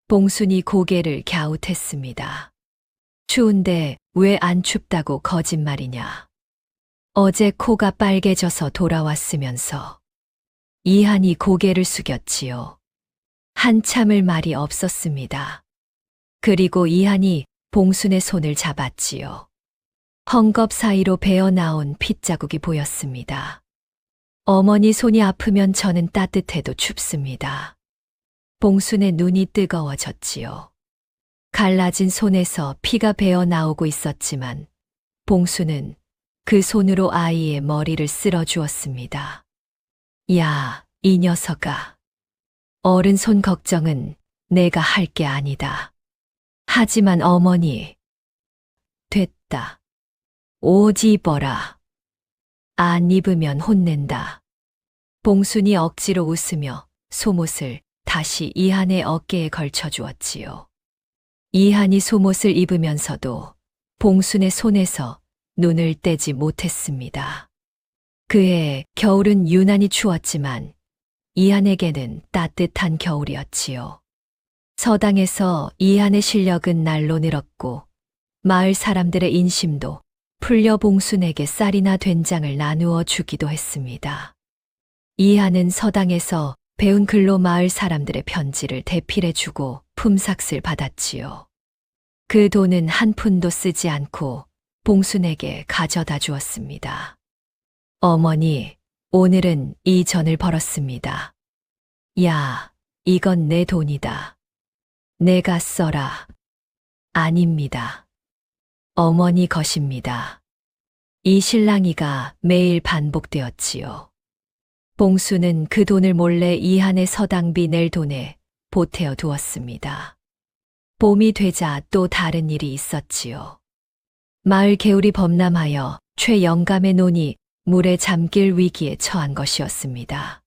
Speaker 2: 봉순이 고개를 갸웃했습니다. 추운데 왜 안 춥다고 거짓말이냐. 어제 코가 빨개져서 돌아왔으면서. 이한이 고개를 숙였지요. 한참을 말이 없었습니다. 그리고 이한이 봉순의 손을 잡았지요. 헝겊 사이로 배어나온 핏자국이 보였습니다. 어머니 손이 아프면 저는 따뜻해도 춥습니다. 봉순의 눈이 뜨거워졌지요. 갈라진 손에서 피가 배어 나오고 있었지만 봉순은 그 손으로 아이의 머리를 쓸어 주었습니다. 야, 이 녀석아. 어른 손 걱정은 내가 할 게 아니다. 하지만 어머니. 됐다. 옷 입어라. 안 입으면 혼낸다. 봉순이 억지로 웃으며 속옷을 다시 이한의 어깨에 걸쳐 주었지요. 이한이 속옷을 입으면서도 봉순의 손에서 눈을 떼지 못했습니다. 그해 겨울은 유난히 추웠지만 이한에게는 따뜻한 겨울이었지요. 서당에서 이한의 실력은 날로 늘었고 마을 사람들의 인심도 풀려 봉순에게 쌀이나 된장을 나누어 주기도 했습니다. 이한은 서당에서 배운 글로 마을 사람들의 편지를 대필해 주고 품삯을 받았지요. 그 돈은 한 푼도 쓰지 않고 봉순에게 가져다 주었습니다. 어머니, 오늘은 이 전을 벌었습니다. 야, 이건 내 돈이다. 내가 써라. 아닙니다. 어머니 것입니다. 이 실랑이가 매일 반복되었지요. 봉수는 그 돈을 몰래 이한의 서당비 낼 돈에 보태어 두었습니다. 봄이 되자 또 다른 일이 있었지요. 마을 개울이 범람하여 최영감의 논이 물에 잠길 위기에 처한 것이었습니다.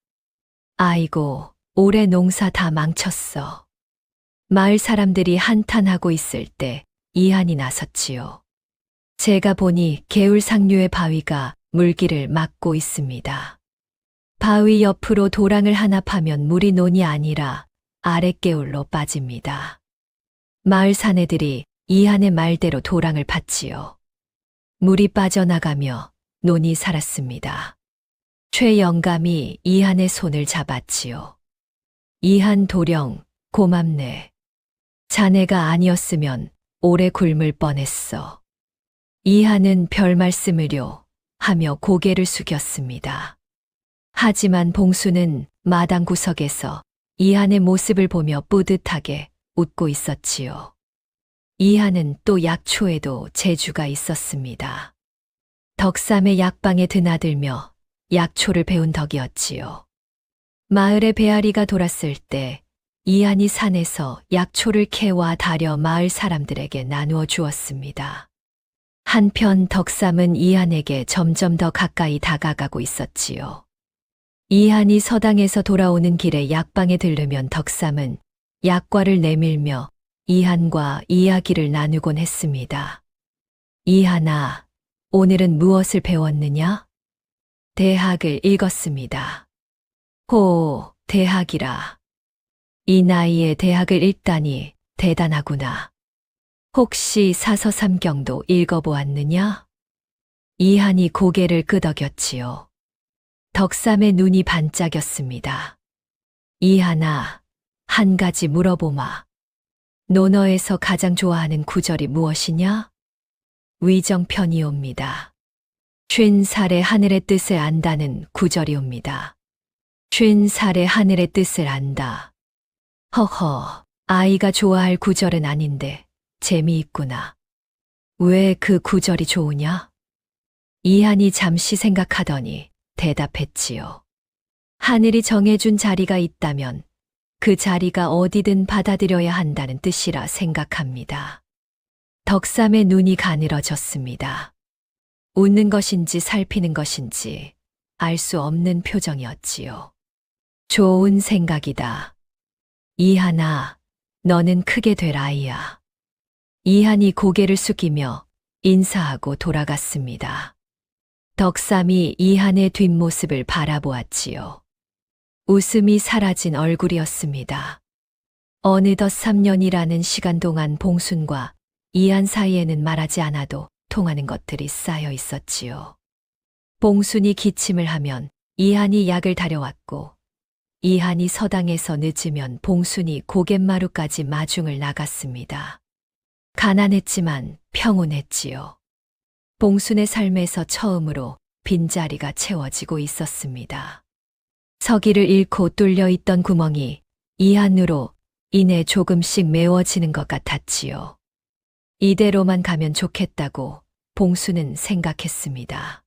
Speaker 2: 아이고, 올해 농사 다 망쳤어. 마을 사람들이 한탄하고 있을 때 이한이 나섰지요. 제가 보니 개울 상류의 바위가 물길을 막고 있습니다. 바위 옆으로 도랑을 하나 파면 물이 논이 아니라 아랫개울로 빠집니다. 마을 사내들이 이한의 말대로 도랑을 팠지요. 물이 빠져나가며 논이 살았습니다. 최영감이 이한의 손을 잡았지요. 이한 도령, 고맙네. 자네가 아니었으면 오래 굶을 뻔했어. 이한은 별 말씀을요 하며 고개를 숙였습니다. 하지만 봉수는 마당 구석에서 이한의 모습을 보며 뿌듯하게 웃고 있었지요. 이한은 또 약초에도 재주가 있었습니다. 덕삼의 약방에 드나들며 약초를 배운 덕이었지요. 마을에 배앓이가 돌았을 때 이한이 산에서 약초를 캐와 다려 마을 사람들에게 나누어 주었습니다. 한편 덕삼은 이한에게 점점 더 가까이 다가가고 있었지요. 이한이 서당에서 돌아오는 길에 약방에 들르면 덕삼은 약과를 내밀며 이한과 이야기를 나누곤 했습니다. 이한아, 오늘은 무엇을 배웠느냐? 대학을 읽었습니다. 호, 대학이라. 이 나이에 대학을 읽다니 대단하구나. 혹시 사서삼경도 읽어보았느냐? 이한이 고개를 끄덕였지요. 덕삼의 눈이 반짝였습니다. 이한아, 한 가지 물어보마. 논어에서 가장 좋아하는 구절이 무엇이냐? 위정편이옵니다. 50살의 하늘의 뜻을 안다는 구절이옵니다. 50살의 하늘의 뜻을 안다. 허허, 아이가 좋아할 구절은 아닌데 재미있구나. 왜 그 구절이 좋으냐? 이한이 잠시 생각하더니 대답했지요. 하늘이 정해준 자리가 있다면 그 자리가 어디든 받아들여야 한다는 뜻이라 생각합니다. 덕삼의 눈이 가늘어졌습니다. 웃는 것인지 살피는 것인지 알 수 없는 표정이었지요. 좋은 생각이다. 이한아, 너는 크게 될 아이야. 이한이 고개를 숙이며 인사하고 돌아갔습니다. 덕삼이 이한의 뒷모습을 바라보았지요. 웃음이 사라진 얼굴이었습니다. 어느덧 3년이라는 시간 동안 봉순과 이한 사이에는 말하지 않아도 통하는 것들이 쌓여 있었지요. 봉순이 기침을 하면 이한이 약을 다려왔고, 이한이 서당에서 늦으면 봉순이 고갯마루까지 마중을 나갔습니다. 가난했지만 평온했지요. 봉순의 삶에서 처음으로 빈자리가 채워지고 있었습니다. 서기를 잃고 뚫려 있던 구멍이 이한으로 인해 조금씩 메워지는 것 같았지요. 이대로만 가면 좋겠다고 봉순은 생각했습니다.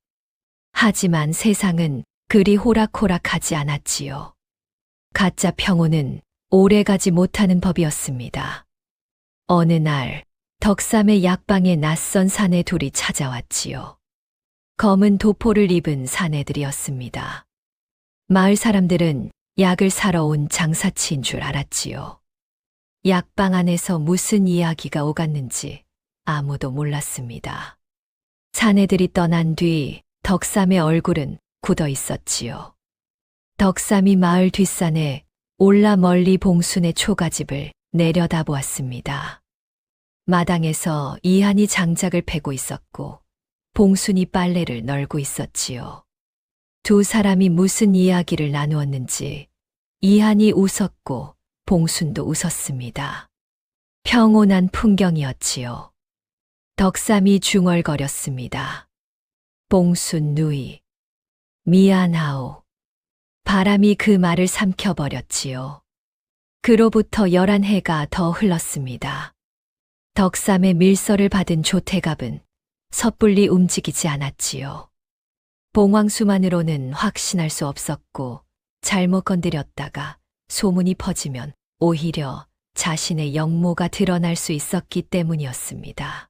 Speaker 2: 하지만 세상은 그리 호락호락하지 않았지요. 가짜 평온은 오래가지 못하는 법이었습니다. 어느 날 덕삼의 약방에 낯선 사내 둘이 찾아왔지요. 검은 도포를 입은 사내들이었습니다. 마을 사람들은 약을 사러 온 장사치인 줄 알았지요. 약방 안에서 무슨 이야기가 오갔는지 아무도 몰랐습니다. 사내들이 떠난 뒤 덕삼의 얼굴은 굳어 있었지요. 덕삼이 마을 뒷산에 올라 멀리 봉순의 초가집을 내려다보았습니다. 마당에서 이한이 장작을 패고 있었고 봉순이 빨래를 널고 있었지요. 두 사람이 무슨 이야기를 나누었는지 이한이 웃었고 봉순도 웃었습니다. 평온한 풍경이었지요. 덕삼이 중얼거렸습니다. 봉순 누이, 미안하오. 바람이 그 말을 삼켜버렸지요. 그로부터 11해가 더 흘렀습니다. 덕삼의 밀서를 받은 조태갑은 섣불리 움직이지 않았지요. 봉황수만으로는 확신할 수 없었고 잘못 건드렸다가 소문이 퍼지면 오히려 자신의 영모가 드러날 수 있었기 때문이었습니다.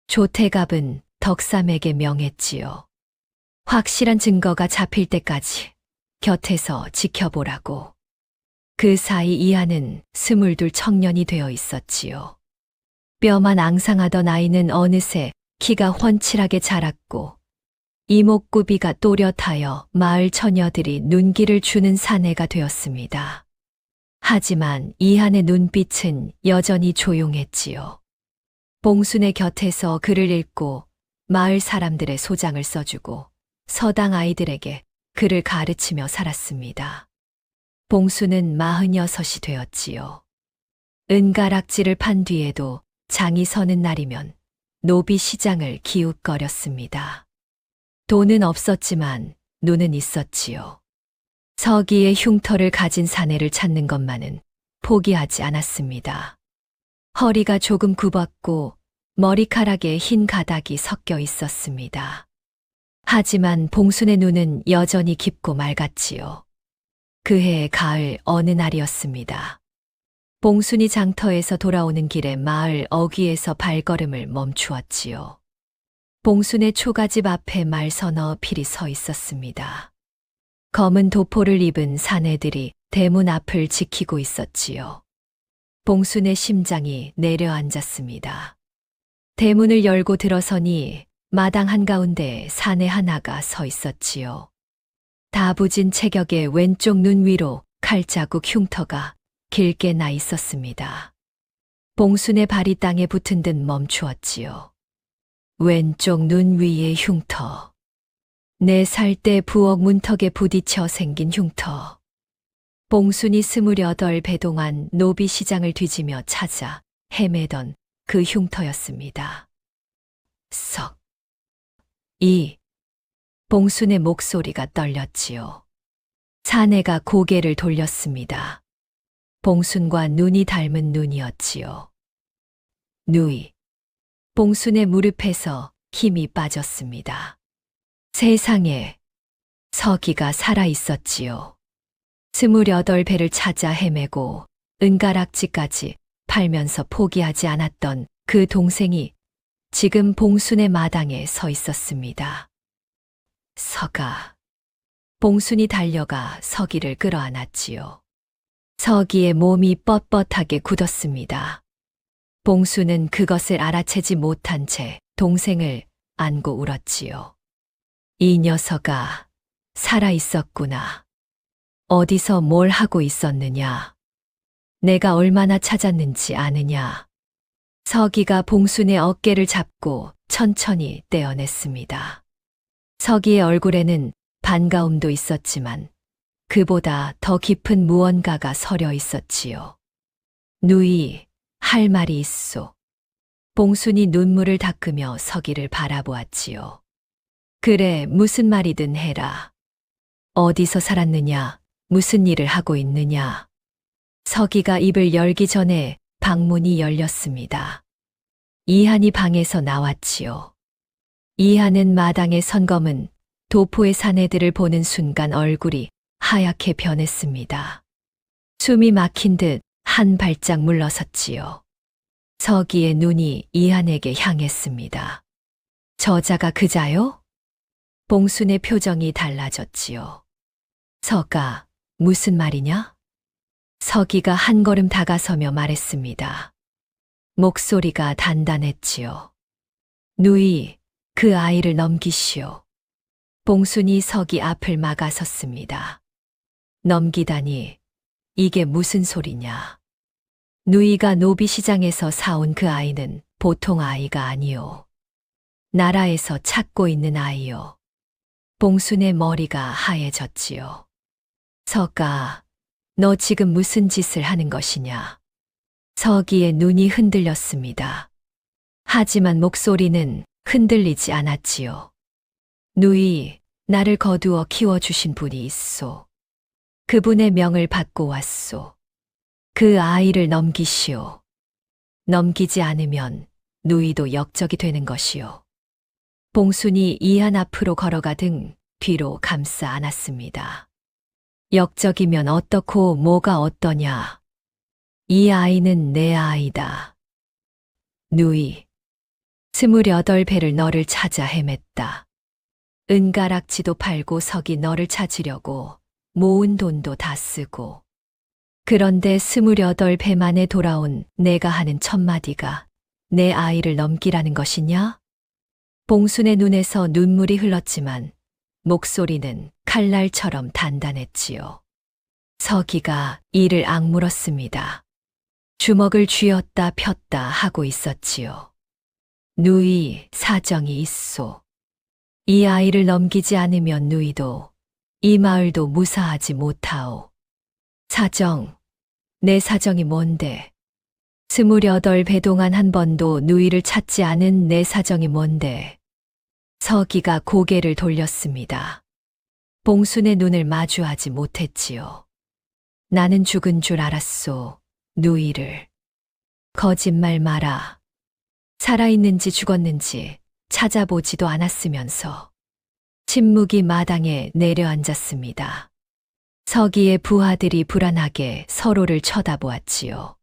Speaker 2: 조태갑은 덕삼에게 명했지요. 확실한 증거가 잡힐 때까지 곁에서 지켜보라고. 그 사이 이하는 22 청년이 되어 있었지요. 뼈만 앙상하던 아이는 어느새 키가 훤칠하게 자랐고 이목구비가 또렷하여 마을 처녀들이 눈길을 주는 사내가 되었습니다. 하지만 이한의 눈빛은 여전히 조용했지요. 봉순의 곁에서 글을 읽고 마을 사람들의 소장을 써주고 서당 아이들에게 글을 가르치며 살았습니다. 봉순은 46이 되었지요. 은가락지를 판 뒤에도 장이 서는 날이면 노비 시장을 기웃거렸습니다. 돈은 없었지만 눈은 있었지요. 서기의 흉터를 가진 사내를 찾는 것만은 포기하지 않았습니다. 허리가 조금 굽었고 머리카락에 흰 가닥이 섞여 있었습니다. 하지만 봉순의 눈은 여전히 깊고 맑았지요. 그해 가을 어느 날이었습니다. 봉순이 장터에서 돌아오는 길에 마을 어귀에서 발걸음을 멈추었지요. 봉순의 초가집 앞에 말 서너 필이 서 있었습니다. 검은 도포를 입은 사내들이 대문 앞을 지키고 있었지요. 봉순의 심장이 내려앉았습니다. 대문을 열고 들어서니 마당 한가운데 사내 하나가 서 있었지요. 다부진 체격의 왼쪽 눈 위로 칼자국 흉터가 길게 나 있었습니다. 봉순의 발이 땅에 붙은 듯 멈추었지요. 왼쪽 눈 위의 흉터. 4살 때 부엌 문턱에 부딪혀 생긴 흉터. 봉순이 28배 동안 노비 시장을 뒤지며 찾아 헤매던 그 흉터였습니다. 봉순의 목소리가 떨렸지요. 사내가 고개를 돌렸습니다. 봉순과 눈이 닮은 눈이었지요. 누이. 봉순의 무릎에서 힘이 빠졌습니다. 세상에 서기가 살아 있었지요. 28배를 찾아 헤매고 은가락지까지 팔면서 포기하지 않았던 그 동생이 지금 봉순의 마당에 서 있었습니다. 서가. 봉순이 달려가 서기를 끌어안았지요. 서기의 몸이 뻣뻣하게 굳었습니다. 봉순은 그것을 알아채지 못한 채 동생을 안고 울었지요. 이 녀석아, 살아 있었구나. 어디서 뭘 하고 있었느냐? 내가 얼마나 찾았는지 아느냐? 서기가 봉순의 어깨를 잡고 천천히 떼어냈습니다. 서기의 얼굴에는 반가움도 있었지만 그보다 더 깊은 무언가가 서려 있었지요. 누이, 할 말이 있소. 봉순이 눈물을 닦으며 서기를 바라보았지요. 그래, 무슨 말이든 해라. 어디서 살았느냐, 무슨 일을 하고 있느냐. 서기가 입을 열기 전에 방문이 열렸습니다. 이한이 방에서 나왔지요. 이한은 마당에 선검은 도포의 사내들을 보는 순간 얼굴이 하얗게 변했습니다. 숨이 막힌 듯 한 발짝 물러섰지요. 서기의 눈이 이한에게 향했습니다. 저자가 그자요? 봉순의 표정이 달라졌지요. 서가, 무슨 말이냐? 서기가 한 걸음 다가서며 말했습니다. 목소리가 단단했지요. 누이, 그 아이를 넘기시오. 봉순이 서기 앞을 막아섰습니다. 넘기다니, 이게 무슨 소리냐? 누이가 노비시장에서 사온 그 아이는 보통 아이가 아니오. 나라에서 찾고 있는 아이요. 봉순의 머리가 하얘졌지요. 서가, 너 지금 무슨 짓을 하는 것이냐? 서기의 눈이 흔들렸습니다. 하지만 목소리는 흔들리지 않았지요. 누이, 나를 거두어 키워주신 분이 있소. 그분의 명을 받고 왔소. 그 아이를 넘기시오. 넘기지 않으면 누이도 역적이 되는 것이오. 봉순이 이한 앞으로 걸어가 등 뒤로 감싸 안았습니다. 역적이면 어떻고 뭐가 어떠냐. 이 아이는 내 아이다. 누이, 28배를 너를 찾아 헤맸다. 은가락지도 팔고 서기 너를 찾으려고 모은 돈도 다 쓰고. 그런데 28배 만에 돌아온 내가 하는 첫마디가 내 아이를 넘기라는 것이냐? 봉순의 눈에서 눈물이 흘렀지만 목소리는 칼날처럼 단단했지요. 서기가 이를 악물었습니다. 주먹을 쥐었다 폈다 하고 있었지요. 누이, 사정이 있소. 이 아이를 넘기지 않으면 누이도 이 마을도 무사하지 못하오. 사정, 내 사정이 뭔데? 28배 동안 한 번도 누이를 찾지 않은 내 사정이 뭔데? 서기가 고개를 돌렸습니다. 봉순의 눈을 마주하지 못했지요. 나는 죽은 줄 알았소, 누이를. 거짓말 마라. 살아있는지 죽었는지 찾아보지도 않았으면서. 침묵이 마당에 내려앉았습니다. 서기의 부하들이 불안하게 서로를 쳐다보았지요.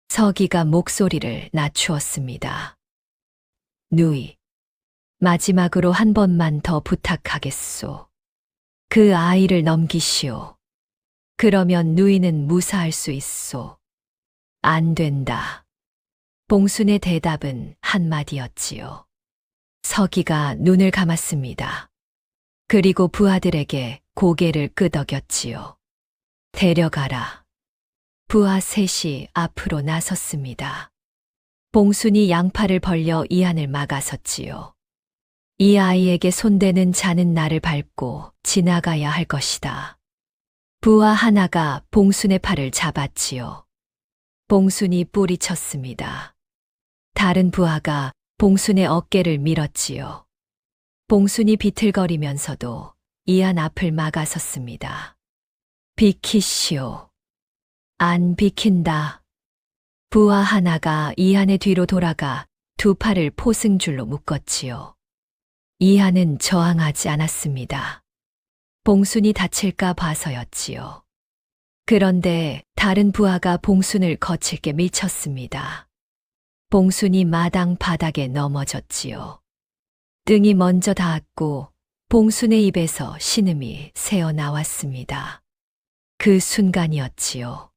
Speaker 2: 서기가 목소리를 낮추었습니다. 누이, 마지막으로 한 번만 더 부탁하겠소. 그 아이를 넘기시오. 그러면 누이는 무사할 수 있소. 안 된다. 봉순의 대답은 한마디였지요. 서기가 눈을 감았습니다. 그리고 부하들에게 고개를 끄덕였지요. 데려가라. 부하 셋이 앞으로 나섰습니다. 봉순이 양팔을 벌려 이한을 막아섰지요. 이 아이에게 손대는 자는 나를 밟고 지나가야 할 것이다. 부하 하나가 봉순의 팔을 잡았지요. 봉순이 뿌리쳤습니다. 다른 부하가 봉순의 어깨를 밀었지요. 봉순이 비틀거리면서도 이한 앞을 막아섰습니다. 비키시오. 안 비킨다. 부하 하나가 이한의 뒤로 돌아가 두 팔을 포승줄로 묶었지요. 이한은 저항하지 않았습니다. 봉순이 다칠까 봐서였지요. 그런데 다른 부하가 봉순을 거칠게 밀쳤습니다. 봉순이 마당 바닥에 넘어졌지요. 등이 먼저 닿았고 봉순의 입에서 신음이 새어 나왔습니다. 그 순간이었지요.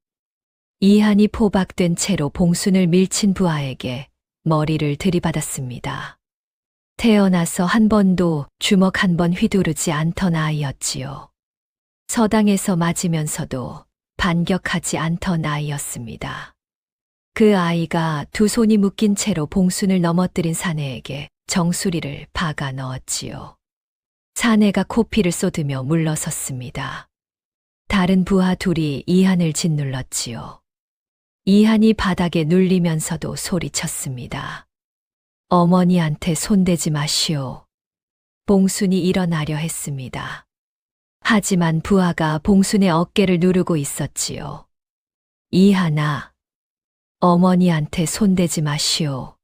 Speaker 2: 이한이 포박된 채로 봉순을 밀친 부하에게 머리를 들이받았습니다. 태어나서 한 번도 주먹 한 번 휘두르지 않던 아이였지요. 서당에서 맞으면서도 반격하지 않던 아이였습니다. 그 아이가 두 손이 묶인 채로 봉순을 넘어뜨린 사내에게 정수리를 박아 넣었지요. 사내가 코피를 쏟으며 물러섰습니다. 다른 부하 둘이 이한을 짓눌렀지요. 이한이 바닥에 눌리면서도 소리쳤습니다. 어머니한테 손대지 마시오. 봉순이 일어나려 했습니다. 하지만 부하가 봉순의 어깨를 누르고 있었지요. 이한아, 어머니한테 손대지 마시오.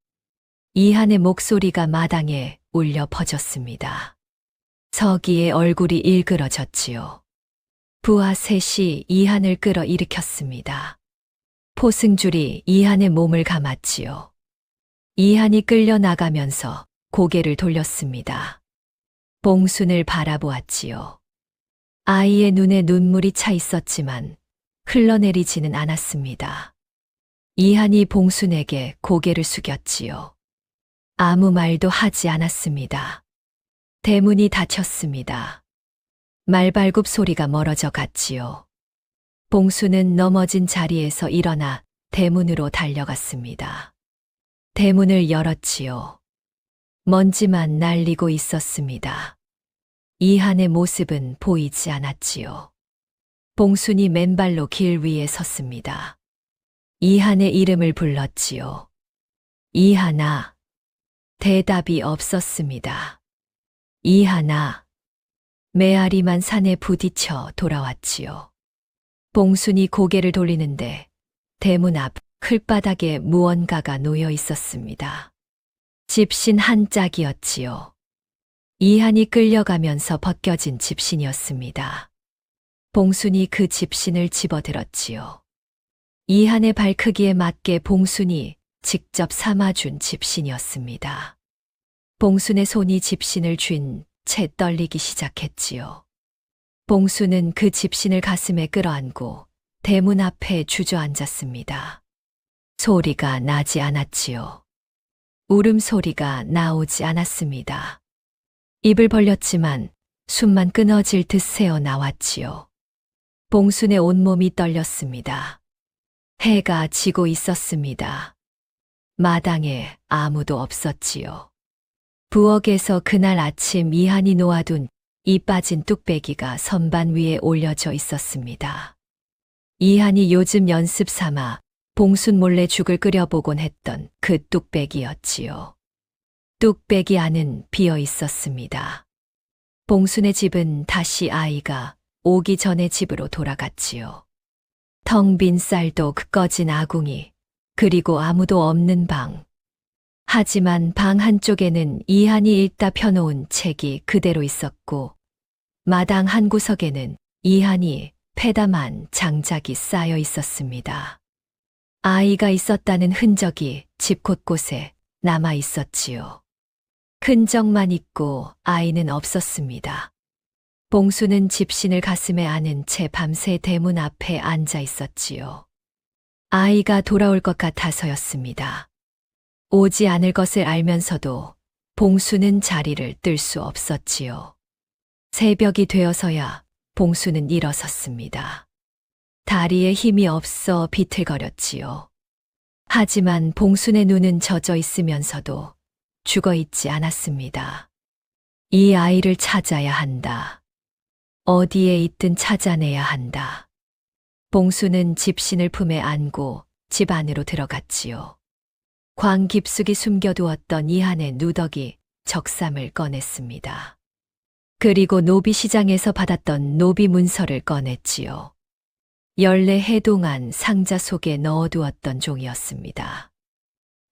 Speaker 2: 이한의 목소리가 마당에 울려 퍼졌습니다. 서기의 얼굴이 일그러졌지요. 부하 셋이 이한을 끌어 일으켰습니다. 포승줄이 이한의 몸을 감았지요. 이한이 끌려 나가면서 고개를 돌렸습니다. 봉순을 바라보았지요. 아이의 눈에 눈물이 차 있었지만 흘러내리지는 않았습니다. 이한이 봉순에게 고개를 숙였지요. 아무 말도 하지 않았습니다. 대문이 닫혔습니다. 말발굽 소리가 멀어져 갔지요. 봉순은 넘어진 자리에서 일어나 대문으로 달려갔습니다. 대문을 열었지요. 먼지만 날리고 있었습니다. 이한의 모습은 보이지 않았지요. 봉순이 맨발로 길 위에 섰습니다. 이한의 이름을 불렀지요. 이한아. 대답이 없었습니다. 이한아. 메아리만 산에 부딪혀 돌아왔지요. 봉순이 고개를 돌리는데 대문 앞 클바닥에 무언가가 놓여 있었습니다. 집신 한 짝이었지요. 이한이 끌려가면서 벗겨진 집신이었습니다. 봉순이 그 집신을 집어들었지요. 이한의 발 크기에 맞게 봉순이 직접 삼아준 집신이었습니다. 봉순의 손이 집신을 쥔 채 떨리기 시작했지요. 봉순은 그 집신을 가슴에 끌어안고 대문 앞에 주저앉았습니다. 소리가 나지 않았지요. 울음소리가 나오지 않았습니다. 입을 벌렸지만 숨만 끊어질 듯 새어 나왔지요. 봉순의 온몸이 떨렸습니다. 해가 지고 있었습니다. 마당에 아무도 없었지요. 부엌에서 그날 아침 이한이 놓아둔 이 빠진 뚝배기가 선반 위에 올려져 있었습니다. 이한이 요즘 연습 삼아 봉순 몰래 죽을 끓여보곤 했던 그 뚝배기였지요. 뚝배기 안은 비어 있었습니다. 봉순의 집은 다시 아이가 오기 전에 집으로 돌아갔지요. 텅 빈 쌀독 꺼진 아궁이, 그리고 아무도 없는 방. 하지만 방 한쪽에는 이한이 읽다 펴놓은 책이 그대로 있었고, 마당 한 구석에는 이한이 패담한 장작이 쌓여 있었습니다. 아이가 있었다는 흔적이 집 곳곳에 남아 있었지요. 흔적만 있고 아이는 없었습니다. 봉순은 집신을 가슴에 안은 채 밤새 대문 앞에 앉아 있었지요. 아이가 돌아올 것 같아서였습니다. 오지 않을 것을 알면서도 봉순은 자리를 뜰 수 없었지요. 새벽이 되어서야 봉순은 일어섰습니다. 다리에 힘이 없어 비틀거렸지요. 하지만 봉순의 눈은 젖어 있으면서도 죽어 있지 않았습니다. 이 아이를 찾아야 한다. 어디에 있든 찾아내야 한다. 봉순은 집신을 품에 안고 집 안으로 들어갔지요. 광 깊숙이 숨겨두었던 이한의 누더기 적삼을 꺼냈습니다. 그리고 노비시장에서 받았던 노비 문서를 꺼냈지요. 연례 해동한 상자 속에 넣어두었던 종이었습니다.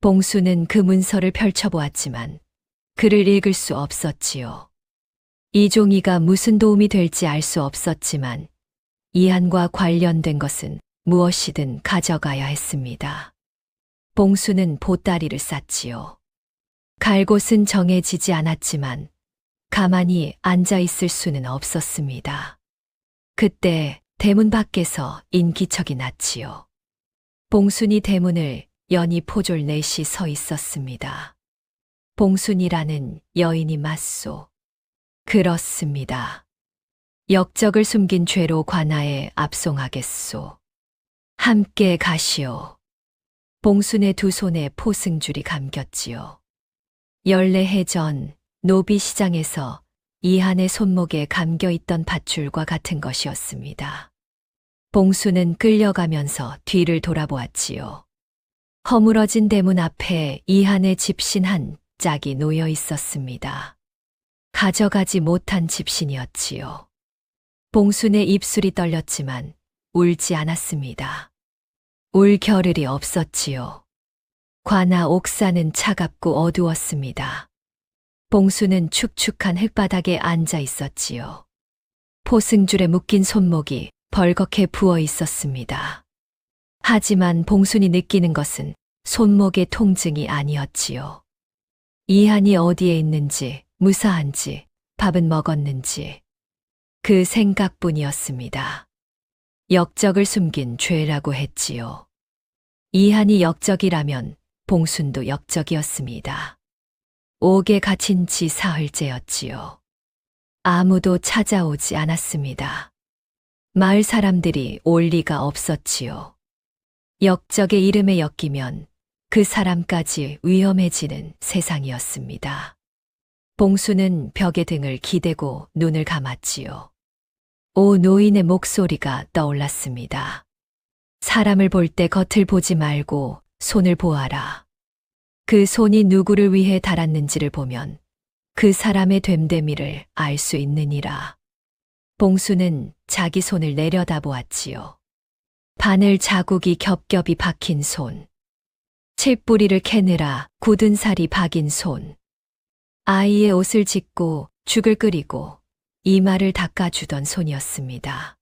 Speaker 2: 봉순은 그 문서를 펼쳐보았지만 글을 읽을 수 없었지요. 이 종이가 무슨 도움이 될지 알 수 없었지만 이한과 관련된 것은 무엇이든 가져가야 했습니다. 봉순은 보따리를 쌌지요. 갈 곳은 정해지지 않았지만 가만히 앉아 있을 수는 없었습니다. 그때 대문 밖에서 인기척이 났지요. 봉순이 대문을 여니 포졸 넷이 서 있었습니다. 봉순이라는 여인이 맞소. 그렇습니다. 역적을 숨긴 죄로 관아에 압송하겠소. 함께 가시오. 봉순의 두 손에 포승줄이 감겼지요. 14해 전 노비시장에서 이한의 손목에 감겨있던 밧줄과 같은 것이었습니다. 봉순은 끌려가면서 뒤를 돌아보았지요. 허물어진 대문 앞에 이한의 집신 한 짝이 놓여 있었습니다. 가져가지 못한 집신이었지요. 봉순의 입술이 떨렸지만 울지 않았습니다. 울 겨를이 없었지요. 관아 옥사는 차갑고 어두웠습니다. 봉순은 축축한 흙바닥에 앉아 있었지요. 포승줄에 묶인 손목이 벌겋게 부어 있었습니다. 하지만 봉순이 느끼는 것은 손목의 통증이 아니었지요. 이한이 어디에 있는지, 무사한지, 밥은 먹었는지, 그 생각뿐이었습니다. 역적을 숨긴 죄라고 했지요. 이한이 역적이라면 봉순도 역적이었습니다. 옥에 갇힌 지 사흘째였지요. 아무도 찾아오지 않았습니다. 마을 사람들이 올 리가 없었지요. 역적의 이름에 엮이면 그 사람까지 위험해지는 세상이었습니다. 봉순은 벽에 등을 기대고 눈을 감았지요. 오 노인의 목소리가 떠올랐습니다. 사람을 볼 때 겉을 보지 말고 손을 보아라. 그 손이 누구를 위해 닳았는지를 보면 그 사람의 됨됨이를 알 수 있느니라. 봉순은 자기 손을 내려다보았지요. 바늘 자국이 겹겹이 박힌 손. 칡뿌리를 캐느라 굳은 살이 박인 손. 아이의 옷을 찢고 죽을 끓이고 이마를 닦아주던 손이었습니다.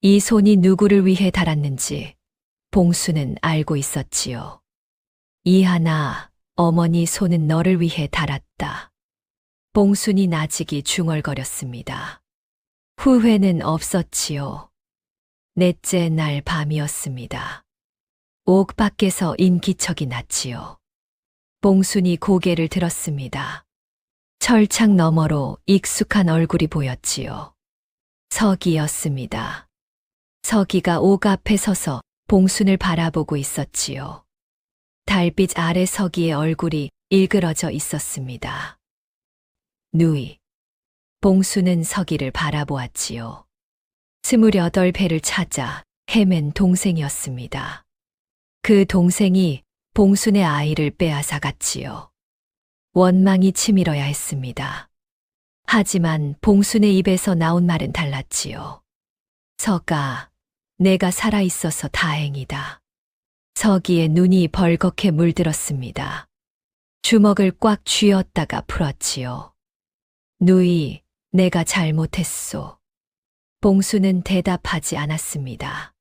Speaker 2: 이 손이 누구를 위해 닳았는지 봉순은 알고 있었지요. 이하나, 어머니 손은 너를 위해 닳았다. 봉순이 나직이 중얼거렸습니다. 후회는 없었지요. 넷째 날 밤이었습니다. 옥 밖에서 인기척이 났지요. 봉순이 고개를 들었습니다. 철창 너머로 익숙한 얼굴이 보였지요. 서기였습니다. 서기가 옥 앞에 서서 봉순을 바라보고 있었지요. 달빛 아래 서기의 얼굴이 일그러져 있었습니다. 누이. 봉순은 서기를 바라보았지요. 28배를 찾아 헤맨 동생이었습니다. 그 동생이 봉순의 아이를 빼앗아 갔지요. 원망이 치밀어야 했습니다. 하지만 봉순의 입에서 나온 말은 달랐지요. 서가, 내가 살아있어서 다행이다. 서기의 눈이 벌겋게 물들었습니다. 주먹을 꽉 쥐었다가 풀었지요. 누이, 내가 잘못했소. 봉순은 대답하지 않았습니다.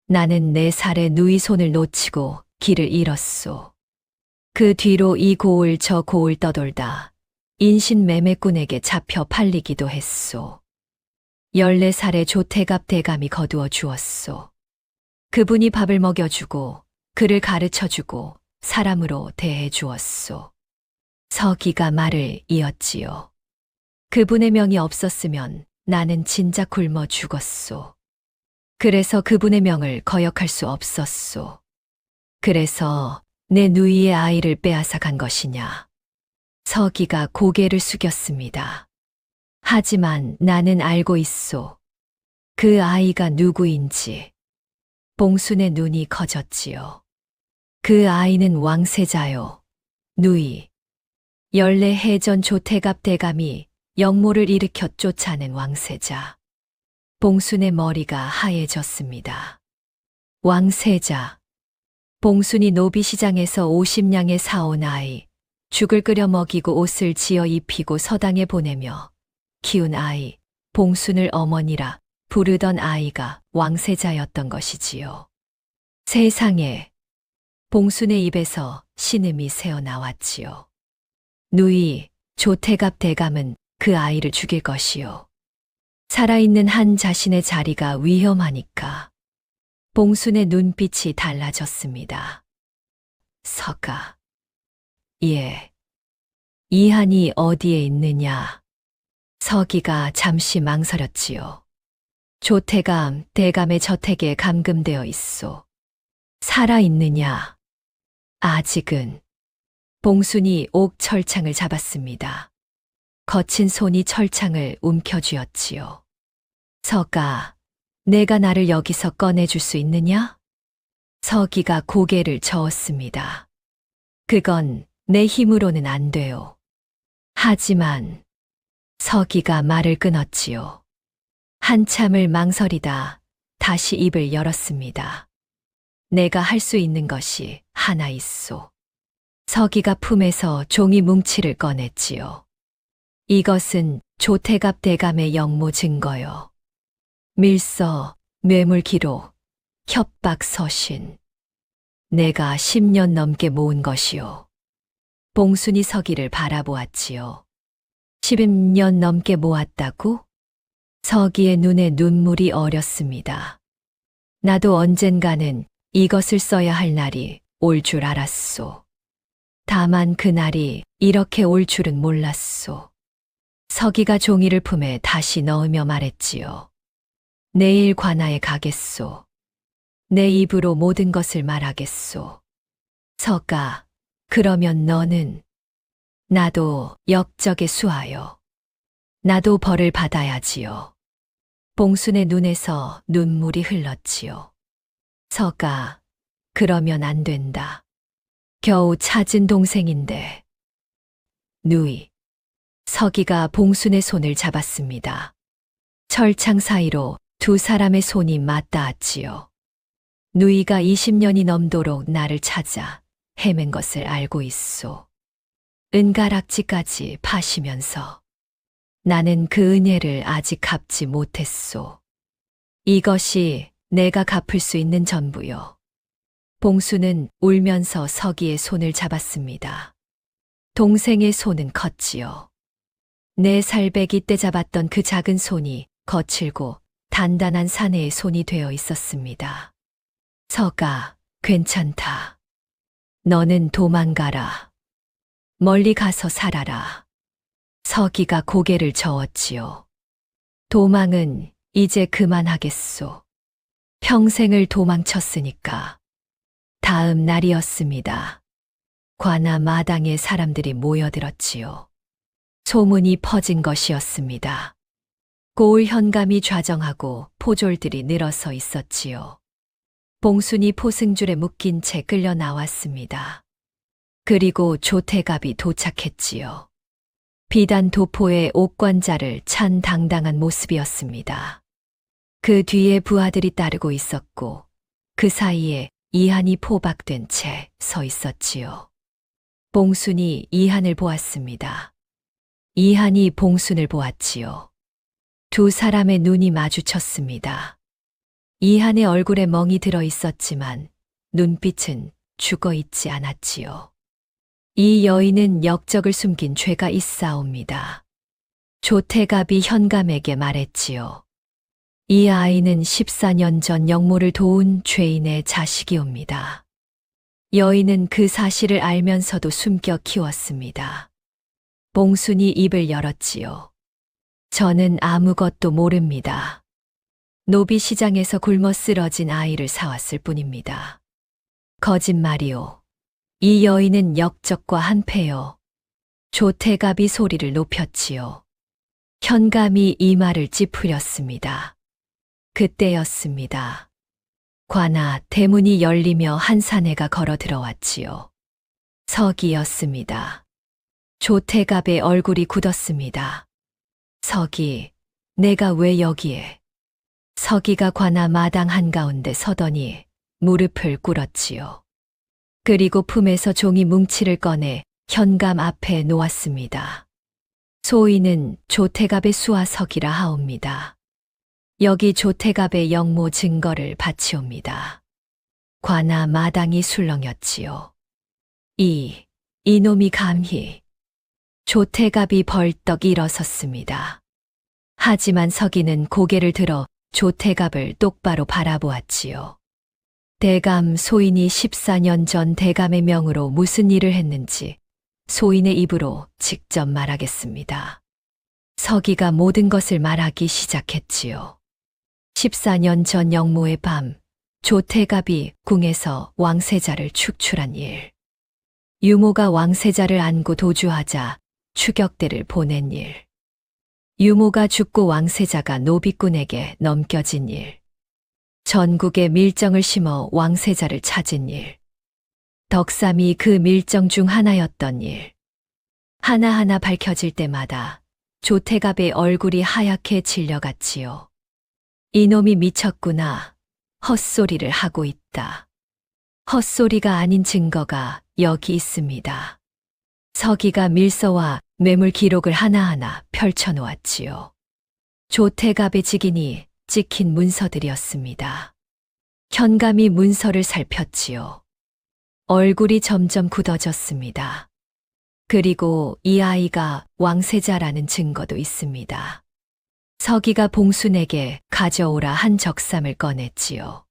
Speaker 2: 나는 내 살에 누이 손을 놓치고 길을 잃었소. 그 뒤로 이 고을 저 고을 떠돌다 인신 매매꾼에게 잡혀 팔리기도 했소. 14살의 조태갑 대감이 거두어 주었소. 그분이 밥을 먹여주고 그를 가르쳐주고 사람으로 대해 주었소. 서기가 말을 이었지요. 그분의 명이 없었으면 나는 진작 굶어 죽었소. 그래서 그분의 명을 거역할 수 없었소. 그래서 내 누이의 아이를 빼앗아 간 것이냐. 서기가 고개를 숙였습니다. 하지만 나는 알고 있소. 그 아이가 누구인지. 봉순의 눈이 커졌지요. 그 아이는 왕세자요. 누이. 14해 전 조태갑 대감이 역모를 일으켜 쫓아낸 왕세자. 봉순의 머리가 하얘졌습니다. 왕세자. 봉순이 노비시장에서 50냥에 사온 아이, 죽을 끓여 먹이고 옷을 지어 입히고 서당에 보내며 키운 아이, 봉순을 어머니라 부르던 아이가 왕세자였던 것이지요. 세상에, 봉순의 입에서 신음이 새어나왔지요. 누이, 조태갑 대감은 그 아이를 죽일 것이요. 살아있는 한 자신의 자리가 위험하니까. 봉순의 눈빛이 달라졌습니다. 서가. 예. 이한이 어디에 있느냐? 서기가 잠시 망설였지요. 조태감, 대감의 저택에 감금되어 있소. 살아있느냐? 아직은. 봉순이 옥 철창을 잡았습니다. 거친 손이 철창을 움켜쥐었지요. 서가, 내가 나를 여기서 꺼내줄 수 있느냐? 서기가 고개를 저었습니다. 그건 내 힘으로는 안 돼요. 하지만 서기가 말을 끊었지요. 한참을 망설이다 다시 입을 열었습니다. 내가 할 수 있는 것이 하나 있소. 서기가 품에서 종이 뭉치를 꺼냈지요. 이것은 조태갑 대감의 영모 증거요. 밀서, 뇌물 기록, 협박 서신. 내가 10년 넘게 모은 것이요. 봉순이 서기를 바라보았지요. 10년 넘게 모았다고? 서기의 눈에 눈물이 어렸습니다. 나도 언젠가는 이것을 써야 할 날이 올 줄 알았소. 다만 그 날이 이렇게 올 줄은 몰랐소. 서기가 종이를 품에 다시 넣으며 말했지요. 내일 관아에 가겠소. 내 입으로 모든 것을 말하겠소. 서가, 그러면 너는 나도 역적에 수하여. 나도 벌을 받아야지요. 봉순의 눈에서 눈물이 흘렀지요. 서가, 그러면 안 된다. 겨우 찾은 동생인데. 누이. 서기가 봉순의 손을 잡았습니다. 철창 사이로 두 사람의 손이 맞닿았지요. 누이가 20년이 넘도록 나를 찾아 헤맨 것을 알고 있소. 은가락지까지 파시면서 나는 그 은혜를 아직 갚지 못했소. 이것이 내가 갚을 수 있는 전부요. 봉수는 울면서 서기의 손을 잡았습니다. 동생의 손은 컸지요. 4살 배기 때 잡았던 그 작은 손이 거칠고 단단한 사내의 손이 되어 있었습니다. 서가, 괜찮다. 너는 도망가라. 멀리 가서 살아라. 서기가 고개를 저었지요. 도망은 이제 그만하겠소. 평생을 도망쳤으니까. 다음 날이었습니다. 관아 마당에 사람들이 모여들었지요. 소문이 퍼진 것이었습니다. 고을 현감이 좌정하고 포졸들이 늘어서 있었지요. 봉순이 포승줄에 묶인 채 끌려 나왔습니다. 그리고 조태갑이 도착했지요. 비단 도포에 옥관자를 찬 당당한 모습이었습니다. 그 뒤에 부하들이 따르고 있었고 그 사이에 이한이 포박된 채 서 있었지요. 봉순이 이한을 보았습니다. 이한이 봉순을 보았지요. 두 사람의 눈이 마주쳤습니다. 이한의 얼굴에 멍이 들어 있었지만 눈빛은 죽어 있지 않았지요. 이 여인은 역적을 숨긴 죄가 있사옵니다. 조태갑이 현감에게 말했지요. 이 아이는 14년 전 영모를 도운 죄인의 자식이옵니다. 여인은 그 사실을 알면서도 숨겨 키웠습니다. 봉순이 입을 열었지요. 저는 아무것도 모릅니다. 노비 시장에서 굶어 쓰러진 아이를 사왔을 뿐입니다. 거짓말이오. 이 여인은 역적과 한패요. 조태갑이 소리를 높였지요. 현감이 이마를 찌푸렸습니다. 그때였습니다. 관아 대문이 열리며 한 사내가 걸어 들어왔지요. 서기였습니다. 조태갑의 얼굴이 굳었습니다. 서기, 내가 왜 여기에? 서기가 관아 마당 한가운데 서더니 무릎을 꿇었지요. 그리고 품에서 종이 뭉치를 꺼내 현감 앞에 놓았습니다. 소인은 조태갑의 수하석이라 하옵니다. 여기 조태갑의 영모 증거를 바치옵니다. 관아 마당이 술렁였지요. 이놈이 감히. 조태갑이 벌떡 일어섰습니다. 하지만 서기는 고개를 들어 조태갑을 똑바로 바라보았지요. 대감 소인이 14년 전 대감의 명으로 무슨 일을 했는지 소인의 입으로 직접 말하겠습니다. 서기가 모든 것을 말하기 시작했지요. 14년 전 영모의 밤, 조태갑이 궁에서 왕세자를 축출한 일. 유모가 왕세자를 안고 도주하자 추격대를 보낸 일. 유모가 죽고 왕세자가 노비꾼에게 넘겨진 일. 전국에 밀정을 심어 왕세자를 찾은 일. 덕삼이 그 밀정 중 하나였던 일. 하나하나 밝혀질 때마다 조태갑의 얼굴이 하얗게 질려갔지요. 이놈이 미쳤구나. 헛소리를 하고 있다. 헛소리가 아닌 증거가 여기 있습니다. 서기가 밀서와 뇌물 기록을 하나하나 펼쳐놓았지요. 조태갑의 직인이 찍힌 문서들이었습니다. 현감이 문서를 살폈지요. 얼굴이 점점 굳어졌습니다. 그리고 이 아이가 왕세자라는 증거도 있습니다. 서기가 봉순에게 가져오라 한 적삼을 꺼냈지요.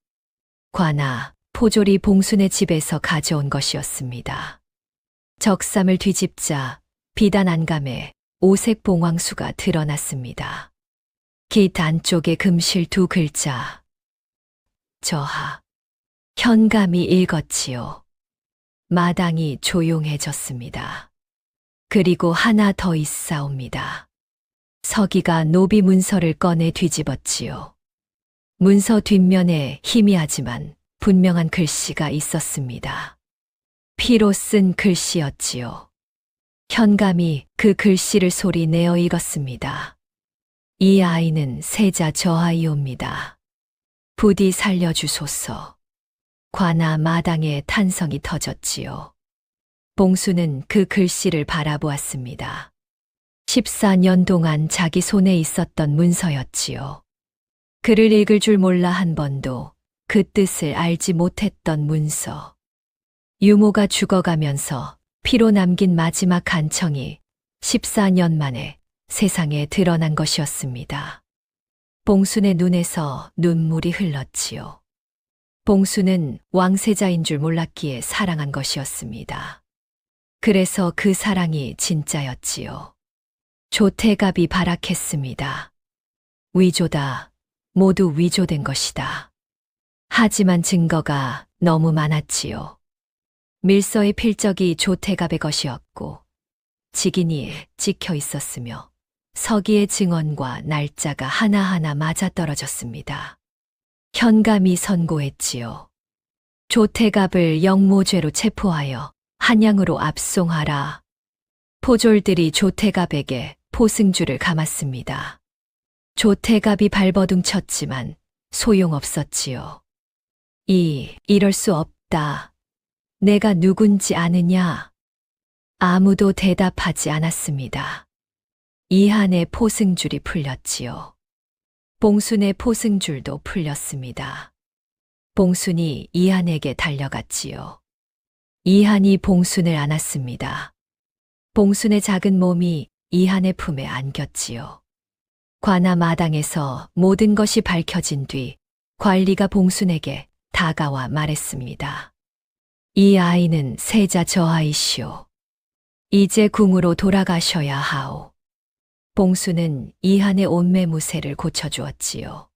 Speaker 2: 관아, 포졸이 봉순의 집에서 가져온 것이었습니다. 적삼을 뒤집자 비단 안감에 오색 봉황수가 드러났습니다. 깃 안쪽에 금실 2글자. 저하. 현감이 읽었지요. 마당이 조용해졌습니다. 그리고 하나 더 있사옵니다. 서기가 노비 문서를 꺼내 뒤집었지요. 문서 뒷면에 희미하지만 분명한 글씨가 있었습니다. 피로 쓴 글씨였지요. 현감이 그 글씨를 소리 내어 읽었습니다. 이 아이는 세자 저하이옵니다. 부디 살려주소서. 관아 마당에 탄성이 터졌지요. 봉수는 그 글씨를 바라보았습니다. 14년 동안 자기 손에 있었던 문서였지요. 글을 읽을 줄 몰라 한 번도 그 뜻을 알지 못했던 문서. 유모가 죽어가면서 피로 남긴 마지막 간청이 14년 만에 세상에 드러난 것이었습니다. 봉순의 눈에서 눈물이 흘렀지요. 봉순은 왕세자인 줄 몰랐기에 사랑한 것이었습니다. 그래서 그 사랑이 진짜였지요. 조태갑이 발악했습니다. 위조다. 모두 위조된 것이다. 하지만 증거가 너무 많았지요. 밀서의 필적이 조태갑의 것이었고 직인이 찍혀 있었으며 서기의 증언과 날짜가 하나하나 맞아떨어졌습니다. 현감이 선고했지요. 조태갑을 영모죄로 체포하여 한양으로 압송하라. 포졸들이 조태갑에게 포승주를 감았습니다. 조태갑이 발버둥 쳤지만 소용없었지요. 이럴 수 없다. 내가 누군지 아느냐? 아무도 대답하지 않았습니다. 이한의 포승줄이 풀렸지요. 봉순의 포승줄도 풀렸습니다. 봉순이 이한에게 달려갔지요. 이한이 봉순을 안았습니다. 봉순의 작은 몸이 이한의 품에 안겼지요. 관아 마당에서 모든 것이 밝혀진 뒤 관리가 봉순에게 다가와 말했습니다. 이 아이는 세자 저아이시오. 이제 궁으로 돌아가셔야 하오. 봉순은 이한의 옷매무새를 고쳐주었지요.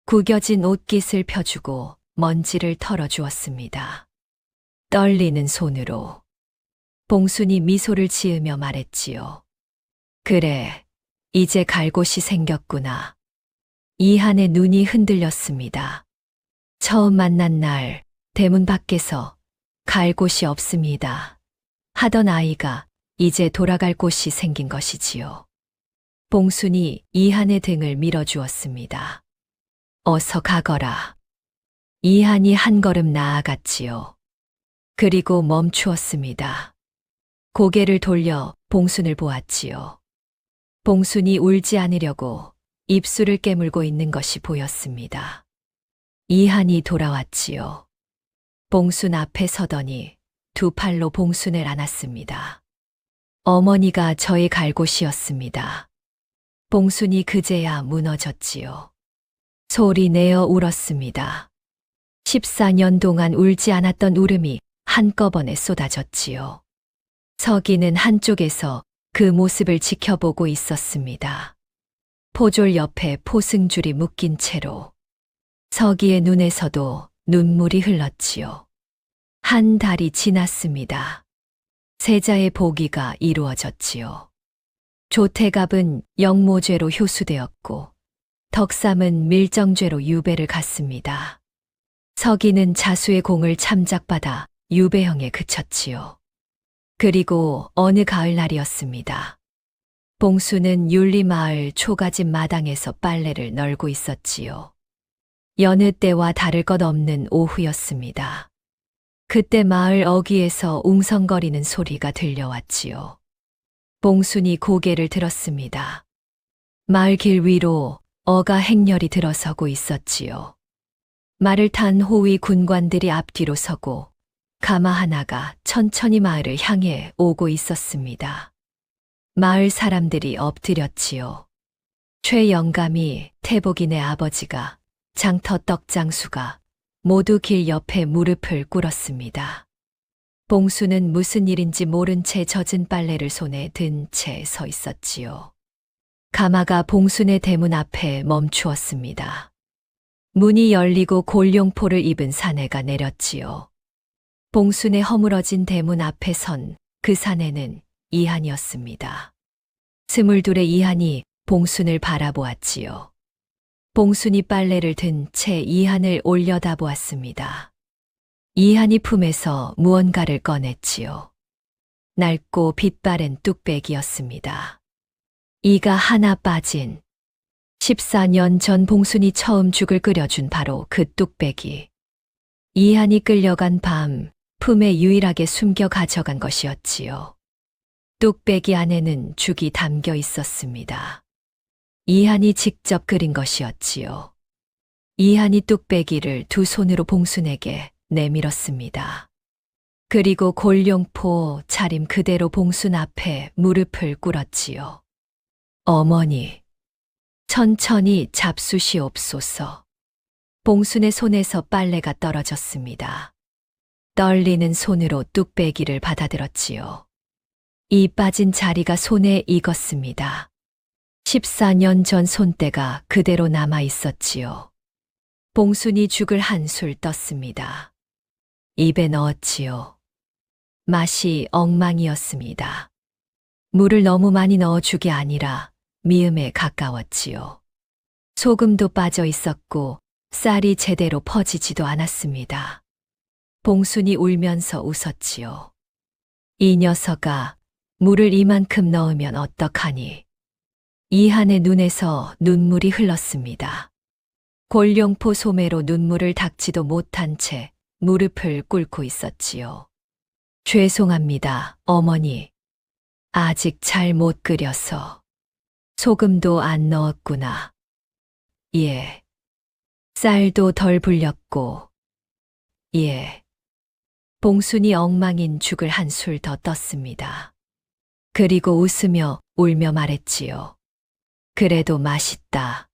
Speaker 2: 구겨진 옷깃을 펴주고 먼지를 털어주었습니다. 떨리는 손으로 봉순이 미소를 지으며 말했지요. 그래, 이제 갈 곳이 생겼구나. 이한의 눈이 흔들렸습니다. 처음 만난 날 대문 밖에서 갈 곳이 없습니다. 하던 아이가 이제 돌아갈 곳이 생긴 것이지요. 봉순이 이한의 등을 밀어주었습니다. 어서 가거라. 이한이 한 걸음 나아갔지요. 그리고 멈추었습니다. 고개를 돌려 봉순을 보았지요. 봉순이 울지 않으려고 입술을 깨물고 있는 것이 보였습니다. 이한이 돌아왔지요. 봉순 앞에 서더니 두 팔로 봉순을 안았습니다. 어머니가 저의 갈 곳이었습니다. 봉순이 그제야 무너졌지요. 소리 내어 울었습니다. 14년 동안 울지 않았던 울음이 한꺼번에 쏟아졌지요. 서기는 한쪽에서 그 모습을 지켜보고 있었습니다. 포졸 옆에 포승줄이 묶인 채로 서기의 눈에서도 눈물이 흘렀지요. 한 달이 지났습니다. 세자의 보기가 이루어졌지요. 조태갑은 영모죄로 효수되었고 덕삼은 밀정죄로 유배를 갔습니다. 서기는 자수의 공을 참작받아 유배형에 그쳤지요. 그리고 어느 가을날이었습니다. 봉수는 율리마을 초가집 마당에서 빨래를 널고 있었지요. 여느 때와 다를 것 없는 오후였습니다. 그때 마을 어귀에서 웅성거리는 소리가 들려왔지요. 봉순이 고개를 들었습니다. 마을 길 위로 어가 행렬이 들어서고 있었지요. 말을 탄 호위 군관들이 앞뒤로 서고 가마 하나가 천천히 마을을 향해 오고 있었습니다. 마을 사람들이 엎드렸지요. 최 영감이, 태복이네 아버지가, 장터 떡장수가 모두 길 옆에 무릎을 꿇었습니다. 봉수는 무슨 일인지 모른 채 젖은 빨래를 손에 든 채 서 있었지요. 가마가 봉순의 대문 앞에 멈추었습니다. 문이 열리고 골룡포를 입은 사내가 내렸지요. 봉순의 허물어진 대문 앞에 선 그 사내는 이한이었습니다. 22의 이한이 봉순을 바라보았지요. 봉순이 빨래를 든 채 이한을 올려다보았습니다. 이한이 품에서 무언가를 꺼냈지요. 낡고 빛바랜 뚝배기였습니다. 이가 하나 빠진 14년 전 봉순이 처음 죽을 끓여준 바로 그 뚝배기. 이한이 끌려간 밤 품에 유일하게 숨겨 가져간 것이었지요. 뚝배기 안에는 죽이 담겨 있었습니다. 이한이 직접 그린 것이었지요. 이한이 뚝배기를 두 손으로 봉순에게 내밀었습니다. 그리고 골룡포 차림 그대로 봉순 앞에 무릎을 꿇었지요. 어머니, 천천히 잡수시옵소서. 봉순의 손에서 빨래가 떨어졌습니다. 떨리는 손으로 뚝배기를 받아들었지요. 이 빠진 자리가 손에 익었습니다. 14년 전 손때가 그대로 남아 있었지요. 봉순이 죽을 한술 떴습니다. 입에 넣었지요. 맛이 엉망이었습니다. 물을 너무 많이 넣어 죽이 아니라 미음에 가까웠지요. 소금도 빠져 있었고 쌀이 제대로 퍼지지도 않았습니다. 봉순이 울면서 웃었지요. 이 녀석아, 물을 이만큼 넣으면 어떡하니? 이한의 눈에서 눈물이 흘렀습니다. 골룡포 소매로 눈물을 닦지도 못한 채 무릎을 꿇고 있었지요. 죄송합니다, 어머니. 아직 잘 못 끓여서. 소금도 안 넣었구나. 예. 쌀도 덜 불렸고. 예. 봉순이 엉망인 죽을 한술 더 떴습니다. 그리고 웃으며 울며 말했지요. 그래도 맛있다.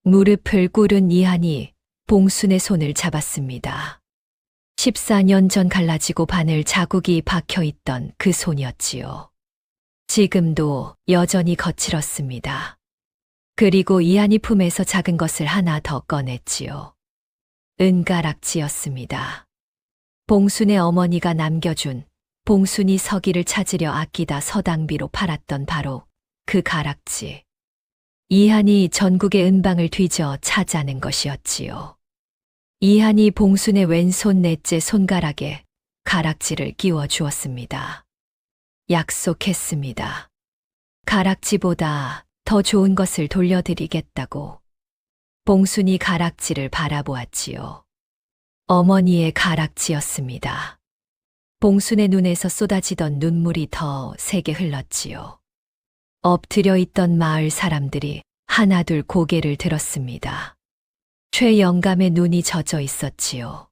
Speaker 2: 무릎을 꿇은 이한이 봉순의 손을 잡았습니다. 14년 전 갈라지고 바늘 자국이 박혀 있던 그 손이었지요. 지금도 여전히 거칠었습니다. 그리고 이한이 품에서 작은 것을 하나 더 꺼냈지요. 은가락지였습니다. 봉순의 어머니가 남겨준 봉순이 서기를 찾으려 아끼다 서당비로 팔았던 바로 그 가락지. 이한이 전국의 은방을 뒤져 찾아낸 것이었지요. 이한이 봉순의 왼손 넷째 손가락에 가락지를 끼워 주었습니다. 약속했습니다. 가락지보다 더 좋은 것을 돌려드리겠다고. 봉순이 가락지를 바라보았지요. 어머니의 가락지였습니다. 봉순의 눈에서 쏟아지던 눈물이 더 세게 흘렀지요. 엎드려 있던 마을 사람들이 하나둘 고개를 들었습니다. 최 영감의 눈이 젖어 있었지요.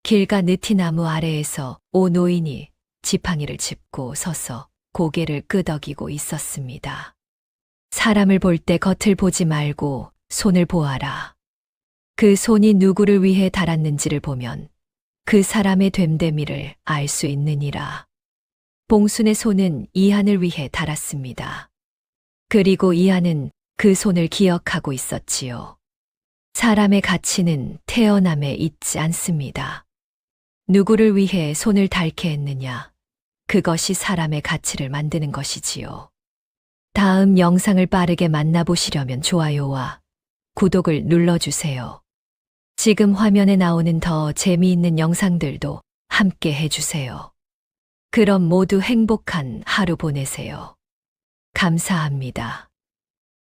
Speaker 2: 길가 느티나무 아래에서 오 노인이 지팡이를 짚고 서서 고개를 끄덕이고 있었습니다. 사람을 볼 때 겉을 보지 말고 손을 보아라. 그 손이 누구를 위해 달았는지를 보면 그 사람의 됨됨이를 알 수 있느니라. 봉순의 손은 이한을 위해 닿았습니다. 그리고 이한은 그 손을 기억하고 있었지요. 사람의 가치는 태어남에 있지 않습니다. 누구를 위해 손을 닳게 했느냐? 그것이 사람의 가치를 만드는 것이지요. 다음 영상을 빠르게 만나보시려면 좋아요와 구독을 눌러주세요. 지금 화면에 나오는 더 재미있는 영상들도 함께 해주세요. 그럼 모두 행복한 하루 보내세요. 감사합니다.